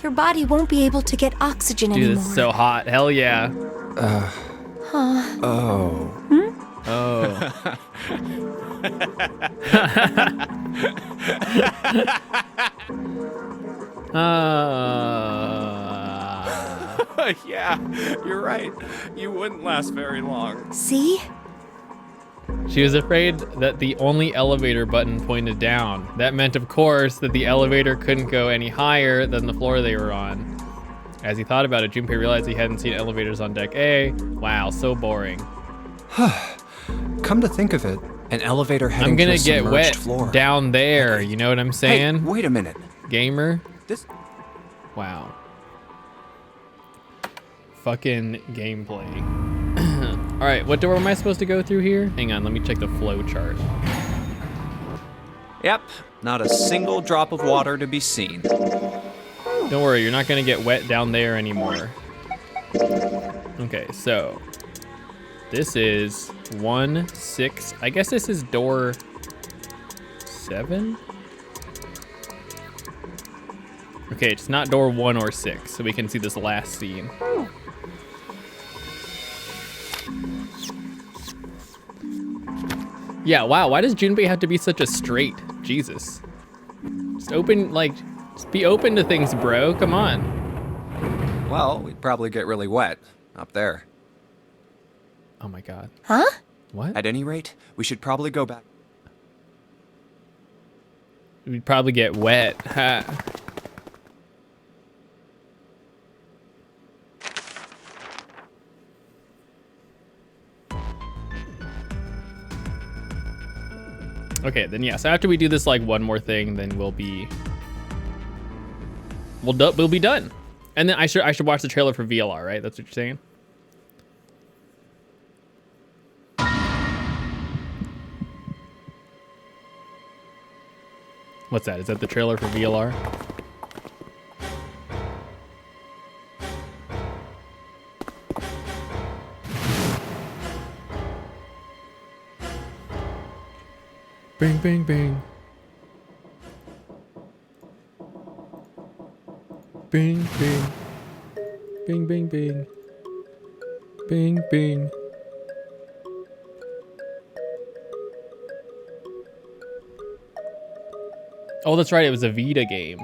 [SPEAKER 3] your body won't be able to get oxygen
[SPEAKER 1] Dude,
[SPEAKER 3] anymore.
[SPEAKER 1] it's so hot. Hell yeah.
[SPEAKER 2] Oh.
[SPEAKER 1] Oh.
[SPEAKER 2] Yeah, you're right. You wouldn't last very long.
[SPEAKER 3] See?
[SPEAKER 1] She was afraid that the only elevator button pointed down. That meant, of course, that the elevator couldn't go any higher than the floor they were on. As he thought about it, Junpei realized he hadn't seen elevators on deck A. Wow, so boring.
[SPEAKER 2] Come to think of it, an elevator heading
[SPEAKER 1] I'm gonna
[SPEAKER 2] to a
[SPEAKER 1] get
[SPEAKER 2] submerged
[SPEAKER 1] wet
[SPEAKER 2] floor.
[SPEAKER 1] down there, you know what I'm saying?
[SPEAKER 2] Hey, wait a minute.
[SPEAKER 1] Gamer.
[SPEAKER 2] This.
[SPEAKER 1] Wow. Fucking gameplay. All right, what door am I supposed to go through here? Hang on, let me check the flow chart.
[SPEAKER 9] Yep, not a single drop of water to be seen.
[SPEAKER 1] Don't worry, you're not gonna get wet down there anymore. Okay, so this is 1, 6. I guess this is door 7. Okay, it's not door 1 or 6, so we can see this last scene. Yeah, wow, why does Junpei have to be such a straight? Jesus. Just open, like, just be open to things, bro. Come on.
[SPEAKER 2] Well, we'd probably get really wet up there.
[SPEAKER 1] Oh my god.
[SPEAKER 3] Huh?
[SPEAKER 1] What?
[SPEAKER 2] At any rate, we should probably go back.
[SPEAKER 1] We'd probably get wet. Ha. Okay, then yeah. So after we do this like one more thing, then we'll be done. And then I should watch the trailer for VLR, right? That's what you're saying? What's that? Is that the trailer for VLR? Bing, bing, bing. Bing, bing. Bing, bing, bing. Bing, bing. Oh, that's right. It was a Vita game.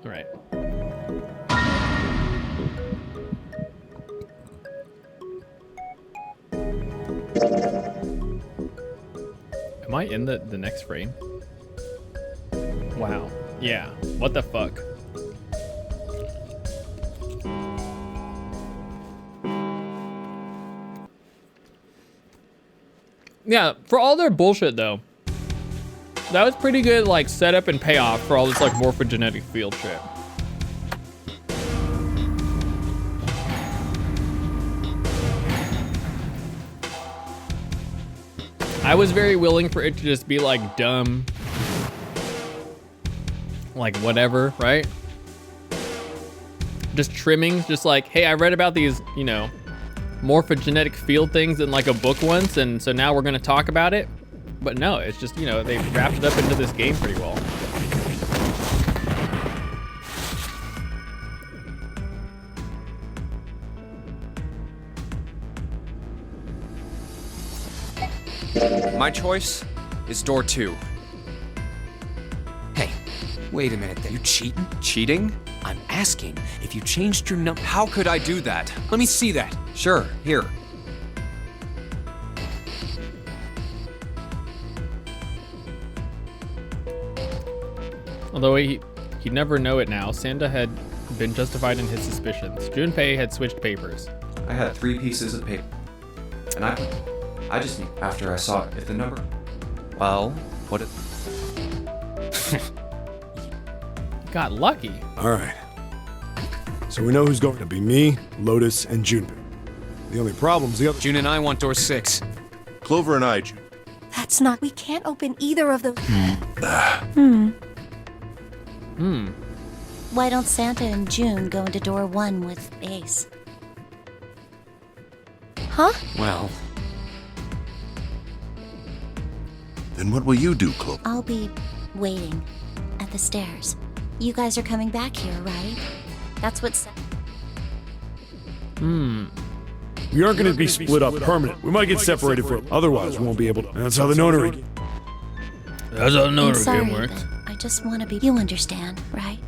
[SPEAKER 1] All right. Am I in the next frame? Wow. Yeah. What the fuck? Yeah, for all their bullshit though, that was pretty good like setup and payoff for all this like morphogenetic field shit. I was very willing for it to just be like dumb, like whatever, right? Just trimmings, just like, hey, I read about these, you know, morphogenetic field things in like a book once, and so now we're gonna talk about it. But no, it's just, you know, they wrapped it up into this game pretty well.
[SPEAKER 2] My choice is door 2.
[SPEAKER 4] Hey, wait a minute. You cheating?
[SPEAKER 2] Cheating?
[SPEAKER 4] I'm asking if you changed your number.
[SPEAKER 2] How could I do that?
[SPEAKER 4] Let me see that.
[SPEAKER 2] Sure, here.
[SPEAKER 1] Although he'd never know it now, Sanda had been justified in his suspicions. Junpei had switched papers.
[SPEAKER 2] I had 3 pieces of paper. And I just knew after I saw it if the number. Well, what it.
[SPEAKER 1] Got lucky.
[SPEAKER 7] All right. So we know who's going to be me, Lotus, and Junpei. The only problem's the other.
[SPEAKER 4] June and I want door 6.
[SPEAKER 11] Clover and I, June.
[SPEAKER 3] That's not. We can't open either of those. Why don't Santa and June go into door 1 with Ace? Huh?
[SPEAKER 4] Well,
[SPEAKER 11] Then what will you do, Clover?
[SPEAKER 3] I'll be waiting at the stairs. You guys are coming back here, right? That's what
[SPEAKER 7] We aren't going to be split up permanent. We might get separated for otherwise we won't be able to. That's how the notary.
[SPEAKER 1] That's how
[SPEAKER 3] I'm
[SPEAKER 1] notary
[SPEAKER 3] sorry,
[SPEAKER 1] game works.
[SPEAKER 3] but I just want to be. You understand, right?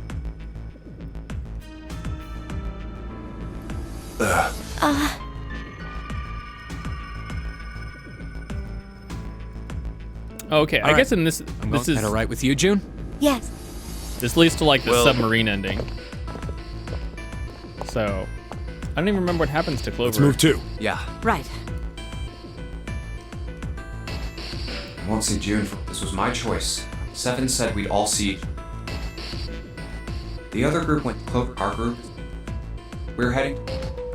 [SPEAKER 1] Okay, I guess in this
[SPEAKER 4] I'm
[SPEAKER 1] this
[SPEAKER 4] going
[SPEAKER 1] is
[SPEAKER 4] kind of right with you, June.
[SPEAKER 3] Yes.
[SPEAKER 1] this leads to like the
[SPEAKER 11] Well-
[SPEAKER 1] submarine ending. So I don't even remember what happens to Clover.
[SPEAKER 7] Let's move 2.
[SPEAKER 9] Yeah.
[SPEAKER 8] Right.
[SPEAKER 2] I won't see June. This was my choice. Seven said we'd all see. The other group went Clover. Our group. We're heading.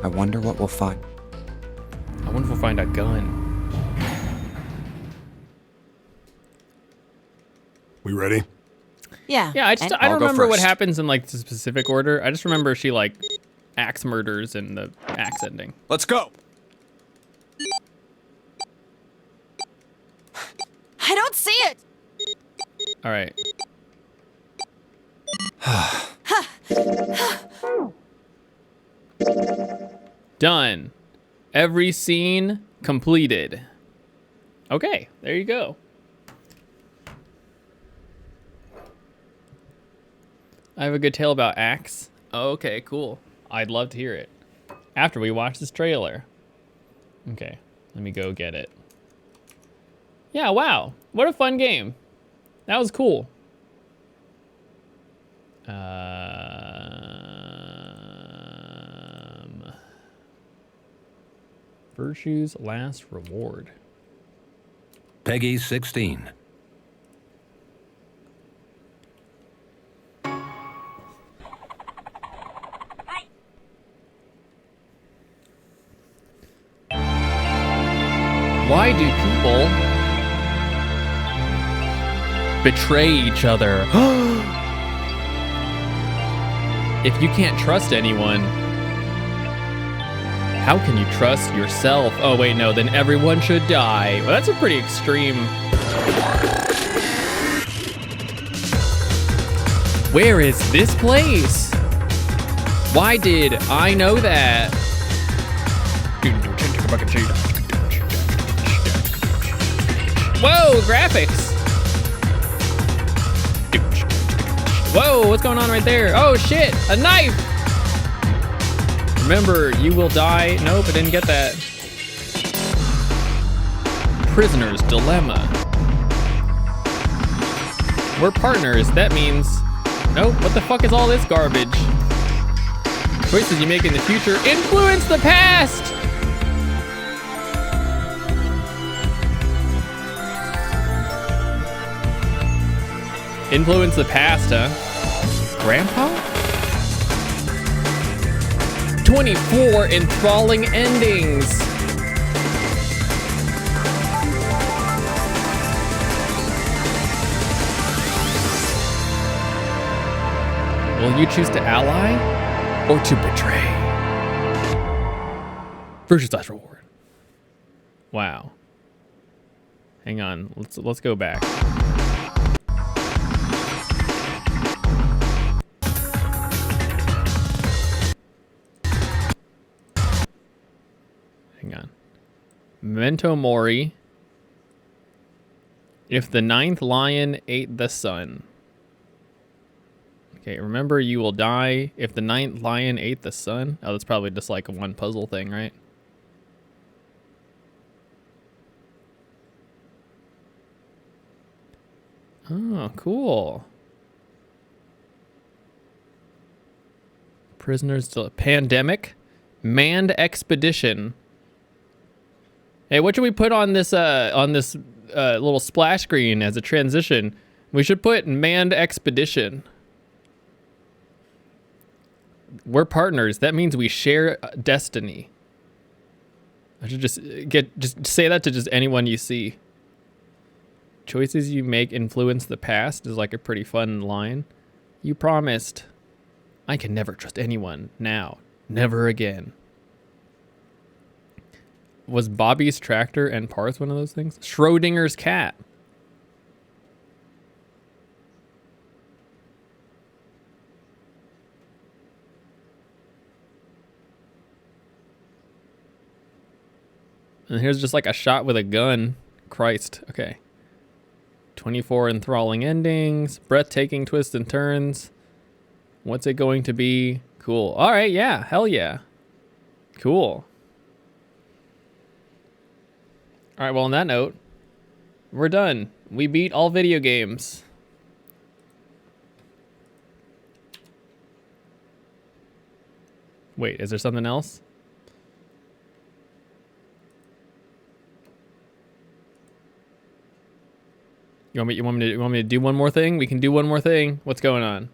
[SPEAKER 2] I wonder what we'll find.
[SPEAKER 1] I wonder if we'll find a gun.
[SPEAKER 7] We ready?
[SPEAKER 8] Yeah.
[SPEAKER 1] Yeah, I
[SPEAKER 9] I'll
[SPEAKER 1] don't
[SPEAKER 9] go
[SPEAKER 1] remember what
[SPEAKER 9] first.
[SPEAKER 1] happens in like the specific order. I just remember she like axe murders in the axe ending.
[SPEAKER 9] Let's go.
[SPEAKER 8] I don't see it.
[SPEAKER 1] All right. Done. Every scene completed. Okay, there you go. I have a good tale about Axe. Oh, okay, cool. I'd love to hear it. After we watch this trailer. Okay, let me go get it. Yeah, wow. What a fun game. That was cool. Virtue's last reward.
[SPEAKER 12] Peggy 16.
[SPEAKER 1] Why do people betray each other? If you can't trust anyone, how can you trust yourself? Oh wait, no, then everyone should die. Well, that's a pretty extreme. Where is this place? Why did I know that? Whoa, graphics. Whoa, what's going on right there? Oh shit, a knife. Remember, you will die. Nope, I didn't get that. Prisoner's dilemma. We're partners. That means, nope, what the fuck is all this garbage? Choices you make in the future influence the past. Influence the past, huh? Grandpa? 24 enthralling endings. Will you choose to ally or to betray? Virtue's last reward. Wow. Hang on. Let's go back. Hang on. Memento Mori. If the ninth lion ate the sun. Okay, remember you will die if the ninth lion ate the sun. Oh, that's probably just like a one puzzle thing, right? Oh, cool. Prisoners to pandemic. Manned expedition. Hey, what should we put on this little splash screen as a transition? We should put manned expedition. We're partners. That means we share destiny. I should just say that to just anyone you see. Choices you make influence the past is like a pretty fun line. You promised. I can never trust anyone now. Never again. Was Bobby's tractor and parts one of those things? Schrodinger's cat. And here's just like a shot with a gun. Christ. Okay. 24 enthralling endings. Breathtaking twists and turns. What's it going to be? Cool. All right. Yeah. Hell yeah. Cool. All right. Well, on that note, we're done. We beat all video games. Wait, is there something else? You want me to do one more thing? We can do one more thing. What's going on?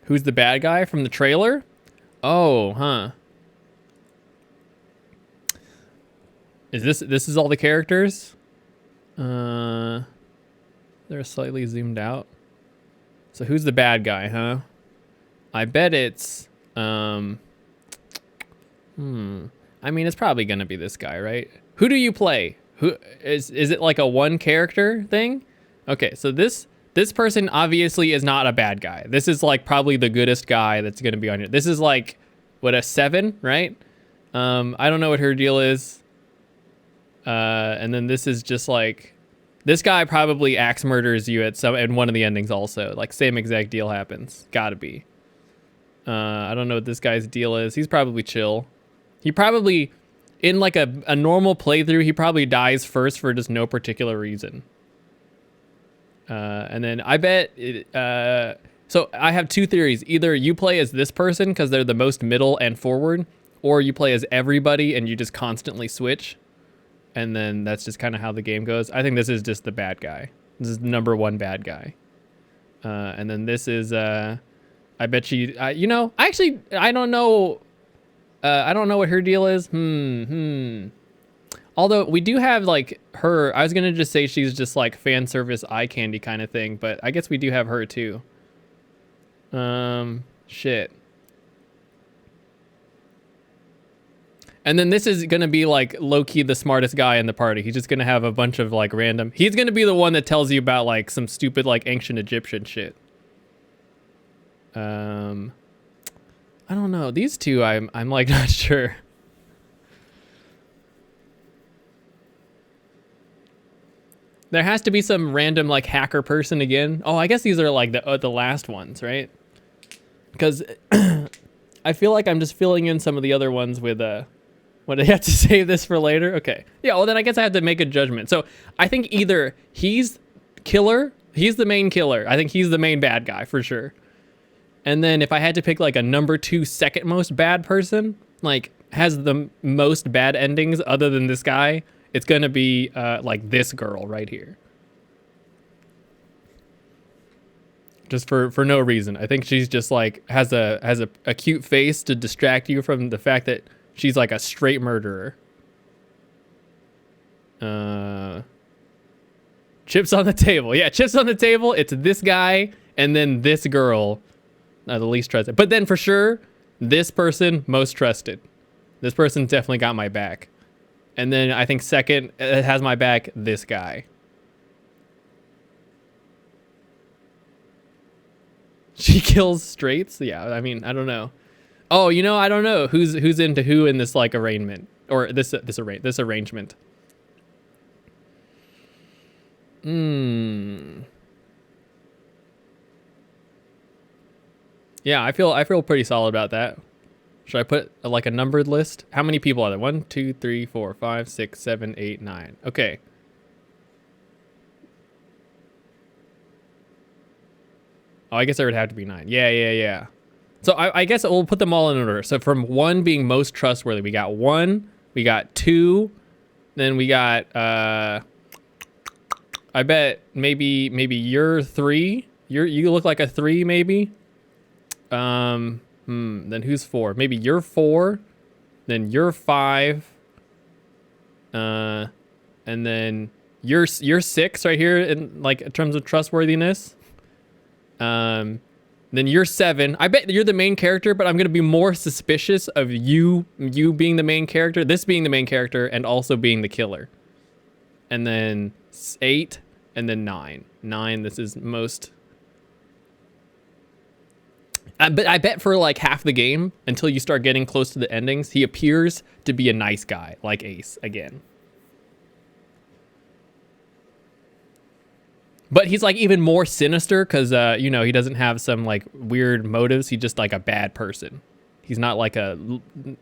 [SPEAKER 1] Who's the bad guy from the trailer? Oh, huh. This is all the characters? They're slightly zoomed out. So who's the bad guy, huh? I bet it's I mean, it's probably gonna be this guy, right? Who do you play? Who is it like a one character thing? Okay, so this person obviously is not a bad guy. This is like probably the goodest guy that's gonna be on here. This is like what, a 7, right? I don't know what her deal is. And then this is just like, this guy probably axe murders you in one of the endings also. Like same exact deal happens. Gotta be. I don't know what this guy's deal is. He's probably chill. He probably, in like a normal playthrough, he probably dies first for just no particular reason. And then I bet, so I have two theories. Either you play as this person because they're the most middle and forward, or you play as everybody and you just constantly switch. And then that's just kind of how the game goes. I think this is just the bad guy. This is number one bad guy. And then this is, I bet you, you know, actually, I don't know. I don't know what her deal is. Although we do have like her, I was going to just say she's just like fan service eye candy kind of thing, but I guess we do have her too. Shit. And then this is going to be like low-key the smartest guy in the party. He's just going to have a bunch of like random, he's going to be the one that tells you about like some stupid like ancient Egyptian shit. I don't know. These two, I'm like not sure. There has to be some random like hacker person again. Oh, I guess these are like the last ones, right? Because I feel like I'm just filling in some of the other ones with what, do I have to save this for later? Okay. Yeah, well then I guess I have to make a judgment. So I think either he's killer, he's the main killer. I think he's the main bad guy for sure. And then if I had to pick like a number 2 second most bad person, like has the most bad endings other than this guy, it's gonna be like this girl right here. Just for no reason. I think she's just like has a cute face to distract you from the fact that she's like a straight murderer. Chips on the table. Yeah, chips on the table. It's this guy and then this girl. The least trusted. But then for sure, this person, most trusted. This person definitely got my back. And then I think second, it has my back, this guy. She kills straights? Yeah, I mean, I don't know. Oh, you know, I don't know who's into who in this like arrangement. Or this arrangement. Yeah, I feel pretty solid about that. Should I put like a numbered list? How many people are there? 1, 2, 3, 4, 5, 6, 7, 8, 9. Okay. Oh, I guess there would have to be 9. Yeah. So I guess we'll put them all in order. So from 1 being most trustworthy, we got 1, we got 2, then we got I bet maybe you're 3. You look like a 3 maybe. Then who's 4? Maybe you're 4. Then you're 5. And then you're 6 right here in like in terms of trustworthiness. Then you're 7. I bet you're the main character, but I'm gonna be more suspicious of you being the main character, this being the main character, and also being the killer. And then 8, and then 9. 9. This is most. But I bet for like half the game, until you start getting close to the endings, he appears to be a nice guy, like Ace again. But he's like even more sinister because, you know, he doesn't have some like weird motives. He's just like a bad person. He's not like a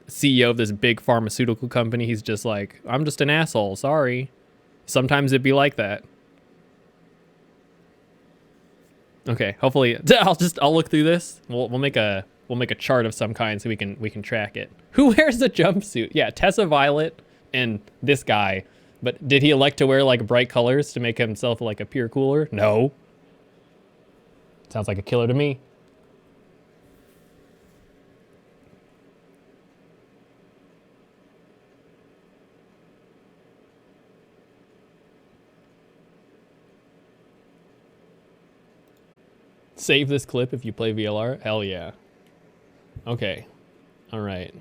[SPEAKER 1] CEO of this big pharmaceutical company. He's just like, I'm just an asshole. Sorry. Sometimes it'd be like that. Okay, hopefully I'll look through this. We'll make a chart of some kind so we can track it. Who wears the jumpsuit? Yeah, Tessa Violet and this guy. But did he elect to wear like bright colors to make himself like appear cooler? No. Sounds like a killer to me. Save this clip if you play VLR? Hell yeah. Okay. All right.